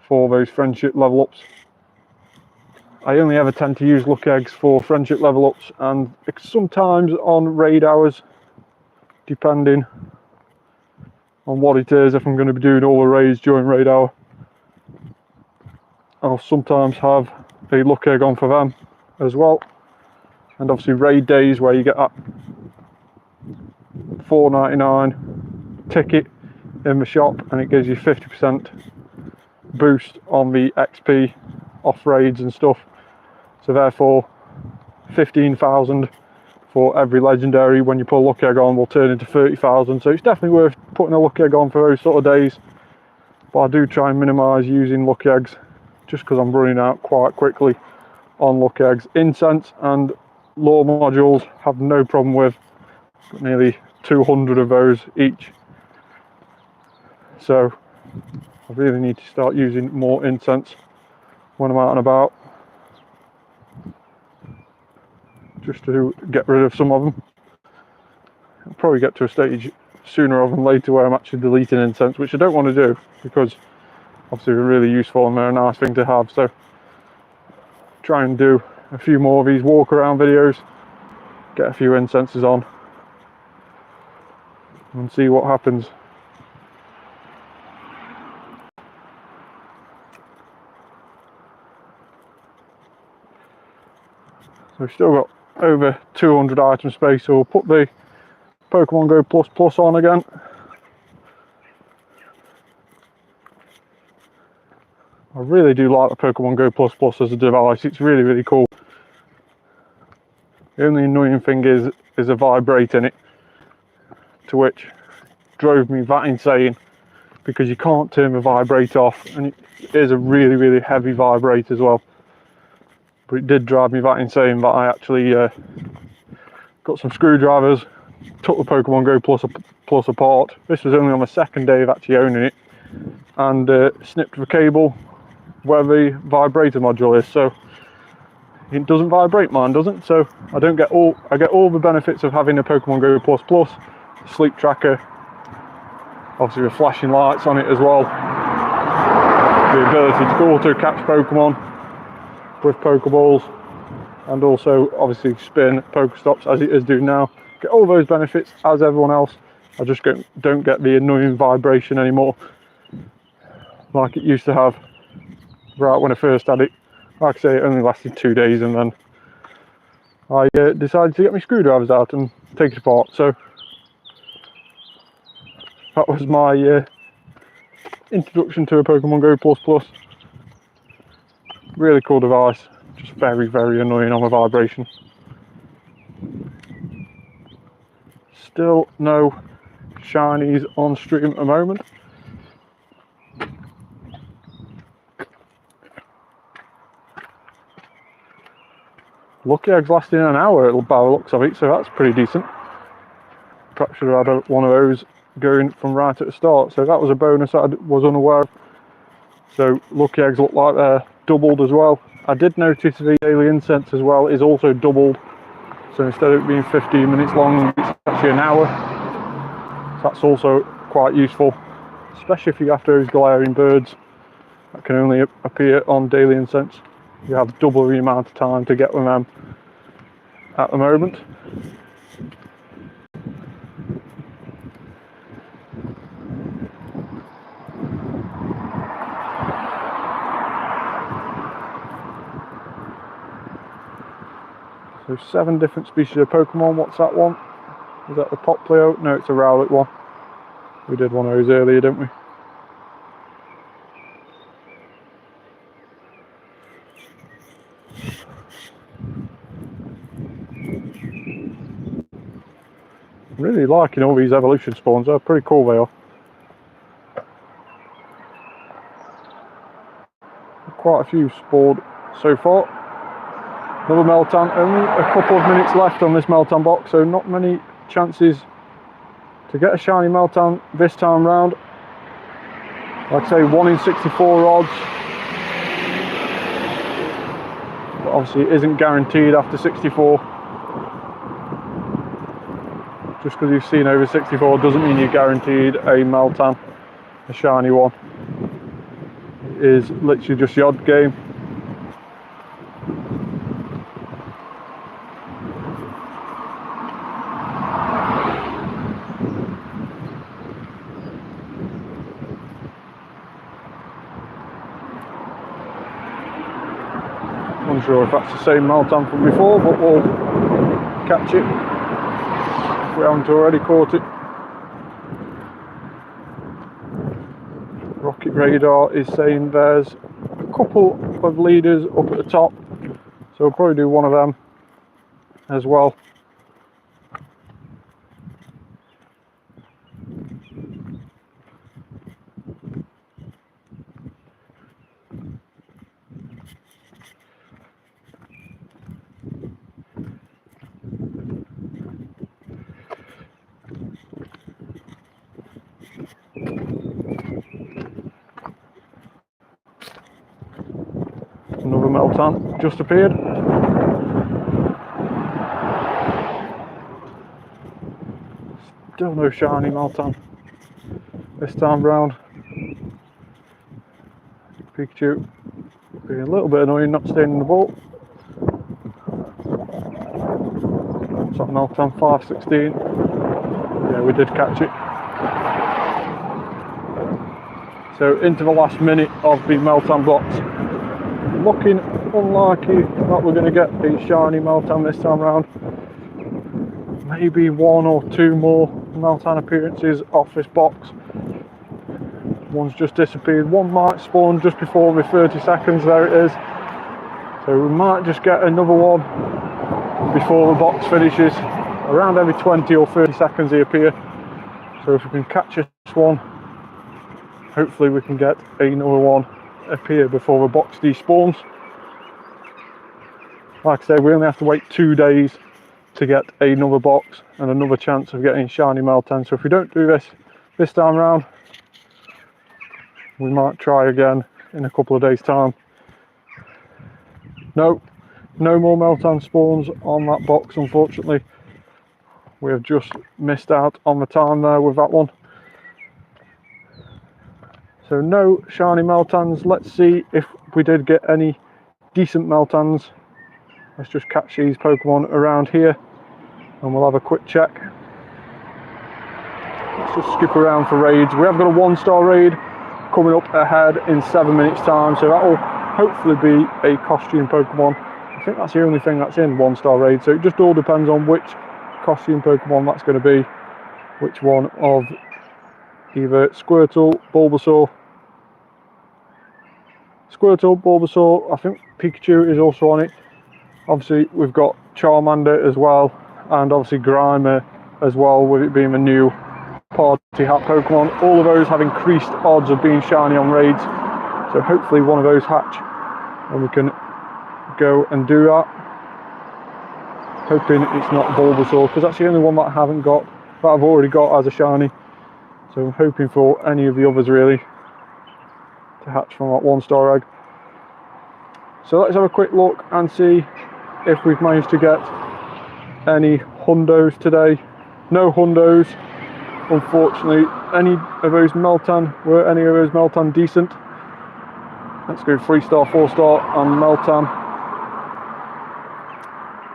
for those friendship level ups. I only ever tend to use lucky eggs for friendship level ups, and sometimes on raid hours, depending on what it is. If I'm going to be doing all the raids during raid hour, I'll sometimes have a lucky egg on for them as well. And obviously raid days where you get that $4.99 ticket in the shop, and it gives you 50% boost on the XP off raids and stuff. So therefore 15,000 for every legendary when you put a lucky egg on will turn into 30,000. So it's definitely worth putting a lucky egg on for those sort of days. But I do try and minimise using lucky eggs just because I'm running out quite quickly on lucky eggs. Incense and lure modules have no problem with. Got nearly 200 of those each, so I really need to start using more incense when I'm out and about, just to get rid of some of them. I'll probably get to a stage sooner rather than later where I'm actually deleting incense, which I don't want to do, because obviously they're really useful and they're a nice thing to have. So try and do a few more of these walk around videos, get a few incenses on and see what happens. So we've still got over 200 item space, so we'll put the Pokemon Go Plus Plus on again. I really do like the Pokemon Go Plus Plus as a device. It's really, really cool. The only annoying thing is a vibrate in it, to which drove me that insane, because you can't turn the vibrate off, and it is a really, really heavy vibrate as well. But it did drive me that insane that I actually got some screwdrivers, took the Pokemon Go Plus apart. This was only on the second day of actually owning it, and snipped the cable where the vibrator module is, so it doesn't vibrate. Mine doesn't, so I get all the benefits of having a Pokemon Go Plus Plus, sleep tracker, obviously with flashing lights on it as well, the ability to auto catch Pokemon with Pokeballs, and also obviously spin Pokestops as it is doing now. Get all those benefits as everyone else. I just don't get the annoying vibration anymore like it used to have right when I first had it. Like I say, it only lasted 2 days, and then I decided to get my screwdrivers out and take it apart. So that was my introduction to a Pokemon Go Plus Plus. Really cool device, just very, very annoying on the vibration. Still no shinies on stream at the moment. Lucky eggs lasting an hour by the looks of it, so that's pretty decent. Perhaps should have had one of those going from right at the start, so that was a bonus that I was unaware of. So lucky eggs look like they're doubled as well. I did notice the daily incense as well is also doubled, so instead of it being 15 minutes long, it's actually an hour. So that's also quite useful, especially if you have those glaring birds that can only appear on daily incense. You have double the amount of time to get with them at the moment. So 7 different species of Pokemon. What's that one? Is that the Poplio? No, it's a Rowlet one. We did one of those earlier, didn't we? I'm really liking all these evolution spawns. They're pretty cool, they are. Quite a few spawned so far. Another Meltan. Only a couple of minutes left on this Meltan box, so not many chances to get a shiny Meltan this time round. Like I say, 1 in 64 odds. But obviously it isn't guaranteed after 64. Just because you've seen over 64 doesn't mean you're guaranteed a Meltan, a shiny one. It is literally just the odd game. Unsure if that's the same Meltan from before, but we'll catch it if we haven't already caught it. Rocket Radar is saying there's a couple of leaders up at the top, so we'll probably do one of them as well. Meltan just appeared. Still no shiny Meltan this time round. Pikachu being a little bit annoying not staying in the vault. So Meltan 516. Yeah, we did catch it. So into the last minute of the Meltan box. Looking unlikely that we're going to get a shiny Meltan this time round. Maybe 1 or 2 more Meltan appearances off this box. One's just disappeared. One might spawn just before the 30 seconds, there it is. So we might just get another one before the box finishes. Around every 20 or 30 seconds they appear. So if we can catch this one, hopefully we can get another one appear before the box despawns. Like I said, we only have to wait 2 days to get another box and another chance of getting shiny Meltan. So if we don't do this time round, we might try again in a couple of days time. No more Meltan spawns on that box, unfortunately. We have just missed out on the time there with that one. So no shiny Meltans. Let's see if we did get any decent Meltans. Let's just catch these Pokemon around here and we'll have a quick check. Let's just skip around for raids. We have got a 1-star raid coming up ahead in 7 minutes time, so that will hopefully be a costume Pokemon. I think that's the only thing that's in 1-star raid, so it just all depends on which costume Pokemon that's going to be, which one of either Squirtle, Bulbasaur, I think Pikachu is also on it. Obviously we've got Charmander as well, and obviously Grimer as well, with it being the new party hat Pokemon. All of those have increased odds of being shiny on raids, so hopefully one of those hatch and we can go and do that. Hoping it's not Bulbasaur, because that's the only one that I haven't got, that I've already got as a shiny. So I'm hoping for any of the others really to hatch from that 1-star egg. So let's have a quick look and see if we've managed to get any hundos today. No hundos, unfortunately. Were any of those Meltan decent? Let's go 3-star, 4-star and Meltan.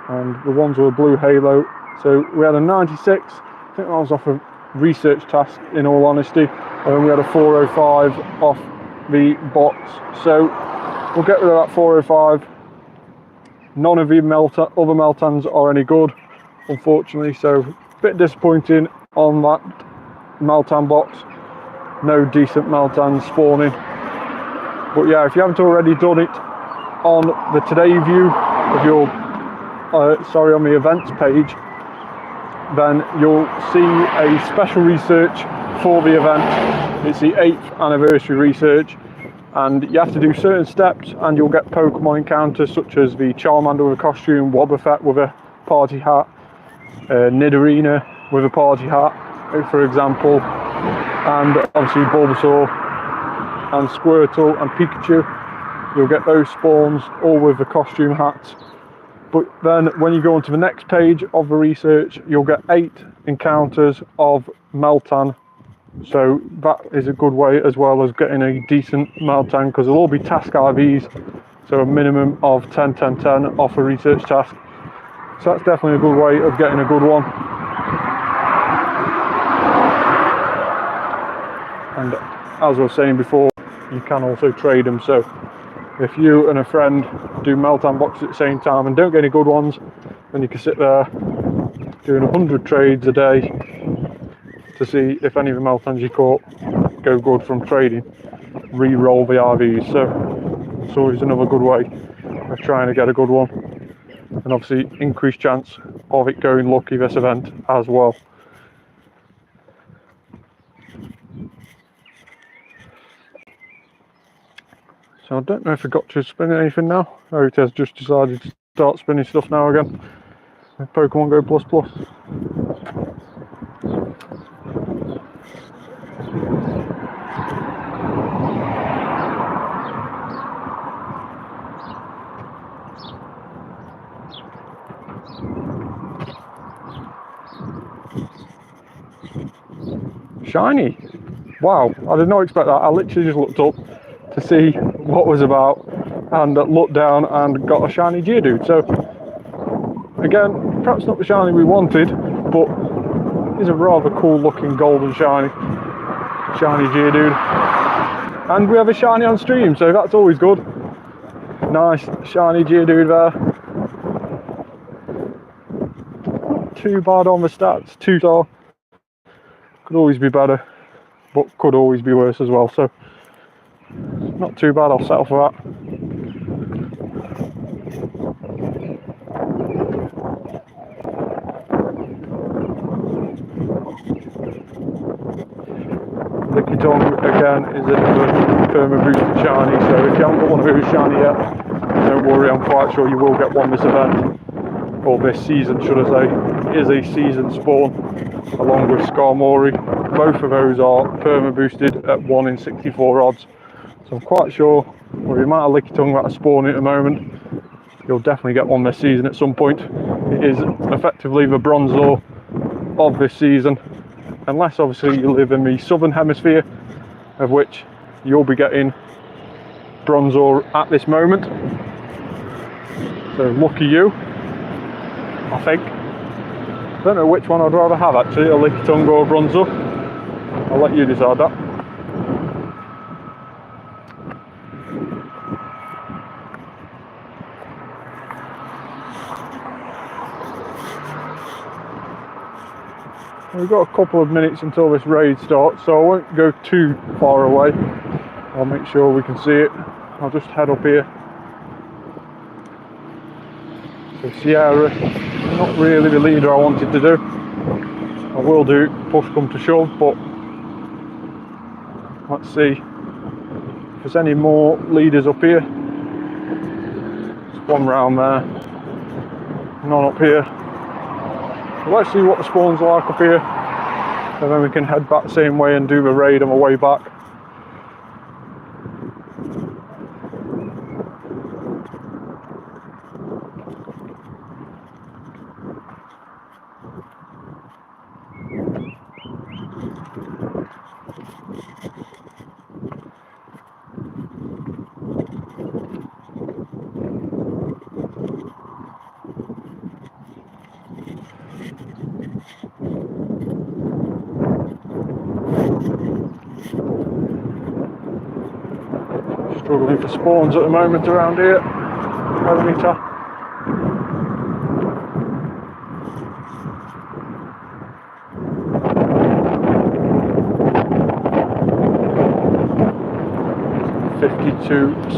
And the ones with a blue halo. So we had a 96, I think that was off a research task in all honesty, and then we had a 405 off the box. So we'll get rid of that 405. None of the other Meltans are any good, unfortunately, so a bit disappointing on that Meltan box. No decent Meltans spawning. But yeah, if you haven't already done it on the today view of your on the events page, then you'll see a special research for the event. It's the 8th anniversary research, and you have to do certain steps and you'll get Pokemon encounters such as the Charmander with a costume, Wobbuffet with a party hat, Nidorina with a party hat, for example, and obviously Bulbasaur and Squirtle and Pikachu. You'll get those spawns all with the costume hats. But then when you go onto the next page of the research, you'll get 8 encounters of Meltan. So that is a good way as well as getting a decent Meltan, because they'll all be task IVs. So a minimum of 10, 10, 10 off a research task. So that's definitely a good way of getting a good one. And as I was saying before, you can also trade them. So if you and a friend do Meltan boxes at the same time and don't get any good ones, then you can sit there doing 100 trades a day to see if any of the Meltans you caught go good from trading. Re-roll the RVs. So it's always another good way of trying to get a good one. And obviously increased chance of it going lucky this event as well. So I don't know if I got to spin anything now. Oh, it has just decided to start spinning stuff now again. Pokemon Go Plus Plus. Shiny. Wow, I did not expect that. I literally just looked up to see what was about and looked down and got a shiny Geodude. So again, perhaps not the shiny we wanted, but is a rather cool looking golden shiny Geodude. And we have a shiny on stream, so that's always good. Nice shiny Geodude there. Not too bad on the stats, 2-star. Could always be better, but could always be worse as well, so not too bad. I'll settle for that. Lickitung again is another perma boosted shiny, so if you haven't got one of those shiny yet, don't worry, I'm quite sure you will get one this event, or this season should I say. It is a season spawn along with Skarmory. Both of those are perma boosted at 1 in 64 odds, so I'm quite sure with the amount of Lickitung that are spawning at the moment, you'll definitely get one this season at some point. It is effectively the Bronzor of this season, unless obviously you live in the southern hemisphere, of which you'll be getting Bronzor at this moment. So lucky you, I think. I don't know which one I'd rather have actually, a Lickitung or a Bronzor. I'll let you decide that. We've got a couple of minutes until this raid starts, so I won't go too far away. I'll make sure we can see it. I'll just head up here. So Sierra, not really the leader I wanted to do. I will do push come to shove, but let's see if there's any more leaders up here. There's one round there, none up here. So let's see what the spawn's like up here, and then we can head back the same way and do the raid on the way back. Struggling for spawns at the moment around here. Millimeter.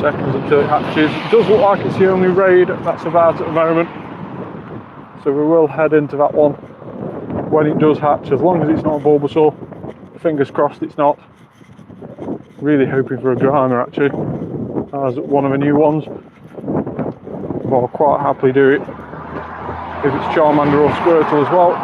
Seconds until it hatches. It does look like it's the only raid that's about at the moment, so we will head into that one when it does hatch, as long as it's not a Bulbasaur. Fingers crossed it's not. Really hoping for a Grimer actually, as one of the new ones, but I'll quite happily do it if it's Charmander or Squirtle as well.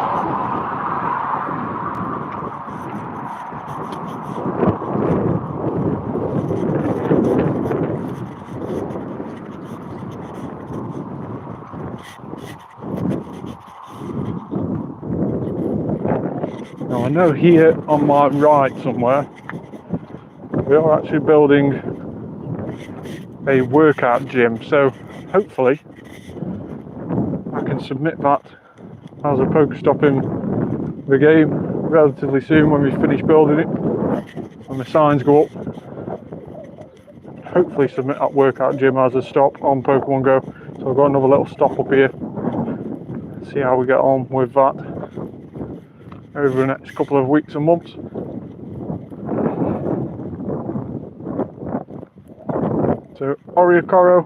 Now I know here on my right somewhere we are actually building a workout gym, so hopefully I can submit that as a Pokestop in the game relatively soon when we finish building it and the signs go up. Hopefully submit that workout gym as a stop on Pokemon Go. So I've got another little stop up here. See how we get on with that over the next couple of weeks and months. So Oriakoro,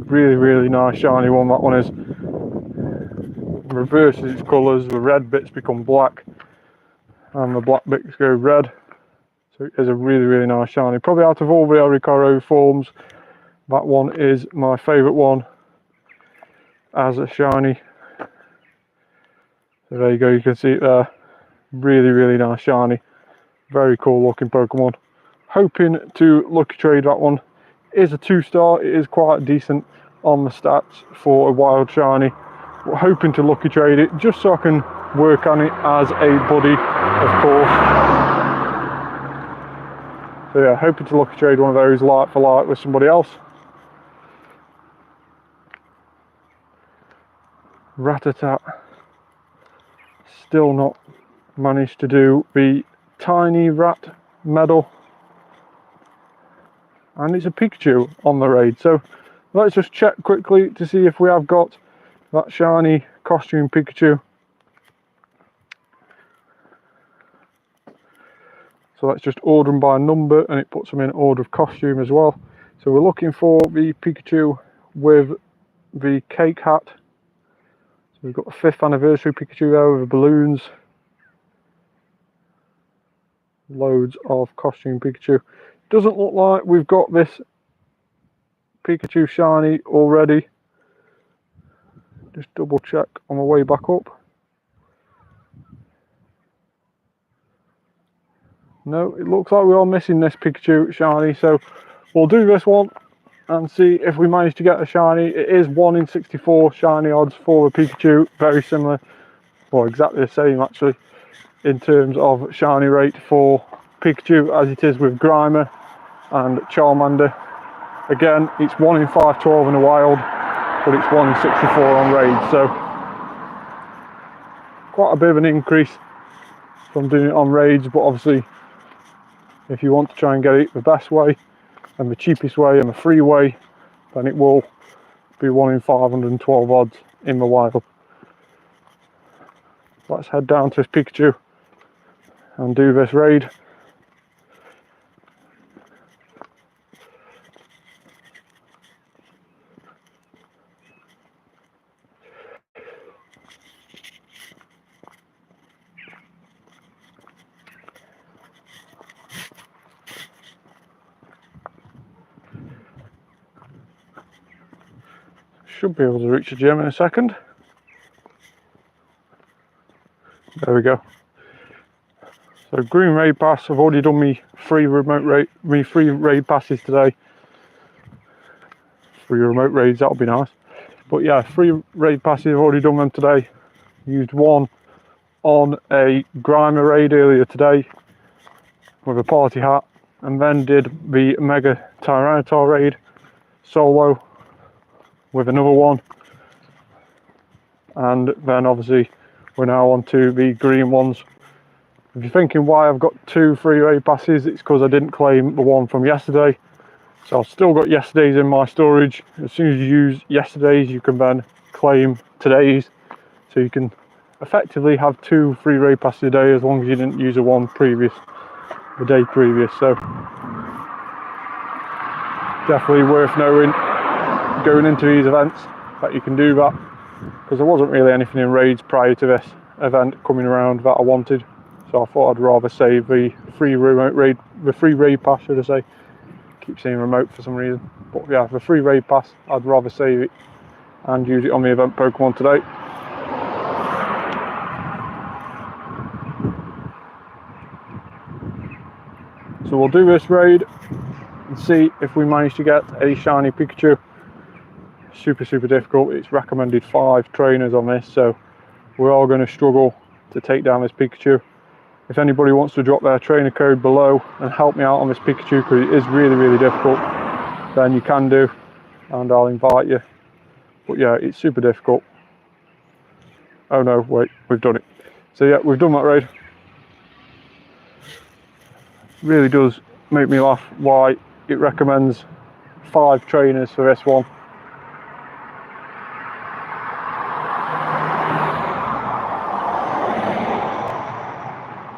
really nice shiny one that one is. Reverses its colours, the red bits become black and the black bits go red. So it is a really nice shiny. Probably out of all the Oriakoro forms, that one is my favourite one as a shiny. So there you go, you can see it there. Really nice shiny. Very cool looking Pokemon. Hoping to lucky trade that one. It is a 2-star, it is quite decent on the stats for a wild shiny. We're hoping to lucky trade it just so I can work on it as a buddy, of course. So yeah, hoping to lucky trade one of those light for light with somebody else. Rat-a-tat. Still not managed to do the tiny rat medal. And it's a Pikachu on the raid, so let's just check quickly to see if we have got that shiny costume Pikachu. So let's just order them by number, and it puts them in order of costume as well. So we're looking for the Pikachu with the cake hat. So we've got the 5th anniversary Pikachu there with the balloons. Loads of costume Pikachu. Doesn't look like we've got this Pikachu shiny already. Just double check on the way back up. No, it looks like we are missing this Pikachu shiny, so we'll do this one and see if we manage to get a shiny. It is 1 in 64 shiny odds for the Pikachu, very similar, or exactly the same actually, in terms of shiny rate for Pikachu as it is with Grimer and Charmander. Again, it's 1 in 512 in the wild, but it's 1 in 64 on raid, so quite a bit of an increase from doing it on raids. But obviously, if you want to try and get it the best way and the cheapest way and the free way, then it will be 1 in 512 odds in the wild. Let's head down to this Pikachu and do this raid. Should be able to reach the gym in a second. There we go. So green raid pass. I've already done me free raid passes today. Free remote raids, that'll be nice. But yeah, free raid passes, I've already done them today. Used one on a Grimer raid earlier today with a party hat, and then did the Mega Tyranitar raid solo with another one. And then obviously we're now on to the green ones. If you're thinking why I've got 2 free raid passes, it's because I didn't claim the one from yesterday. So I've still got yesterday's in my storage. As soon as you use yesterday's, you can then claim today's. So you can effectively have 2 free raid passes a day as long as you didn't use the one previous, the day previous. So definitely worth knowing going into these events that you can do that, because there wasn't really anything in raids prior to this event coming around that I wanted. So I thought I'd rather save the free remote raid, the free raid pass, should I say. Keep saying remote for some reason, but yeah, the free raid pass, I'd rather save it and use it on the event Pokemon today. So we'll do this raid and see if we manage to get a shiny Pikachu. Super difficult. It's recommended 5 trainers on this, so we're all going to struggle to take down this Pikachu. If anybody wants to drop their trainer code below and help me out on this Pikachu, because it is really difficult, then you can do, and I'll invite you. But yeah, it's super difficult. Oh no, wait, we've done it. So yeah, we've done that raid. Really does make me laugh why it recommends 5 trainers for this one.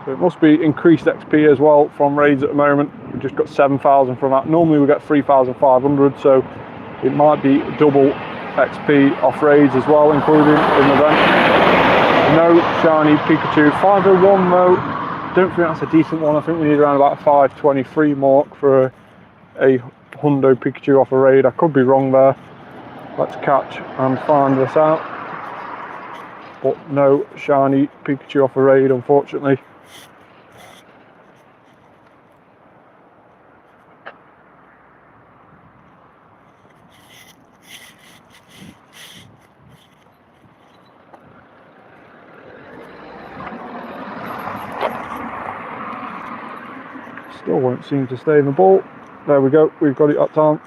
So it must be increased XP as well from raids at the moment. We've just got 7,000 from that. Normally we get 3,500, so it might be double XP off raids as well, including in the event. No shiny Pikachu. 501 though, don't think that's a decent one. I think we need around about a 523 mark for a Hundo Pikachu off a raid. I could be wrong there. Let's catch and find this out. But no shiny Pikachu off a raid, unfortunately. Still won't seem to stay in the ball. There we go, we've got it that time.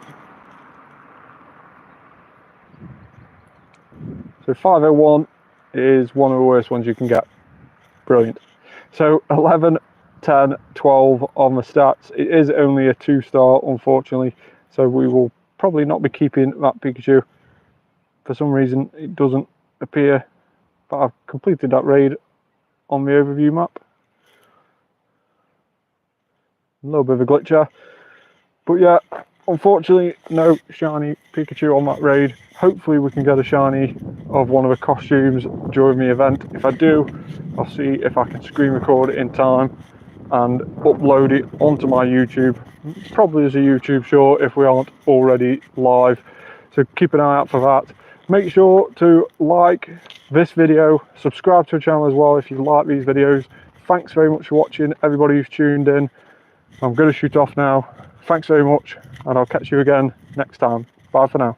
So 501 is one of the worst ones you can get. Brilliant. So 11, 10, 12 on the stats. It is only a 2-star, unfortunately. So we will probably not be keeping that Pikachu. For some reason, it doesn't appear. But I've completed that raid on the overview map. A little bit of a glitch there. But yeah, unfortunately, no shiny Pikachu on that raid. Hopefully we can get a shiny of one of the costumes during the event. If I do, I'll see if I can screen record it in time and upload it onto my YouTube. Probably as a YouTube short if we aren't already live. So keep an eye out for that. Make sure to like this video, subscribe to the channel as well if you like these videos. Thanks very much for watching, everybody who's tuned in. I'm going to shoot off now. Thanks very much, and I'll catch you again next time. Bye for now.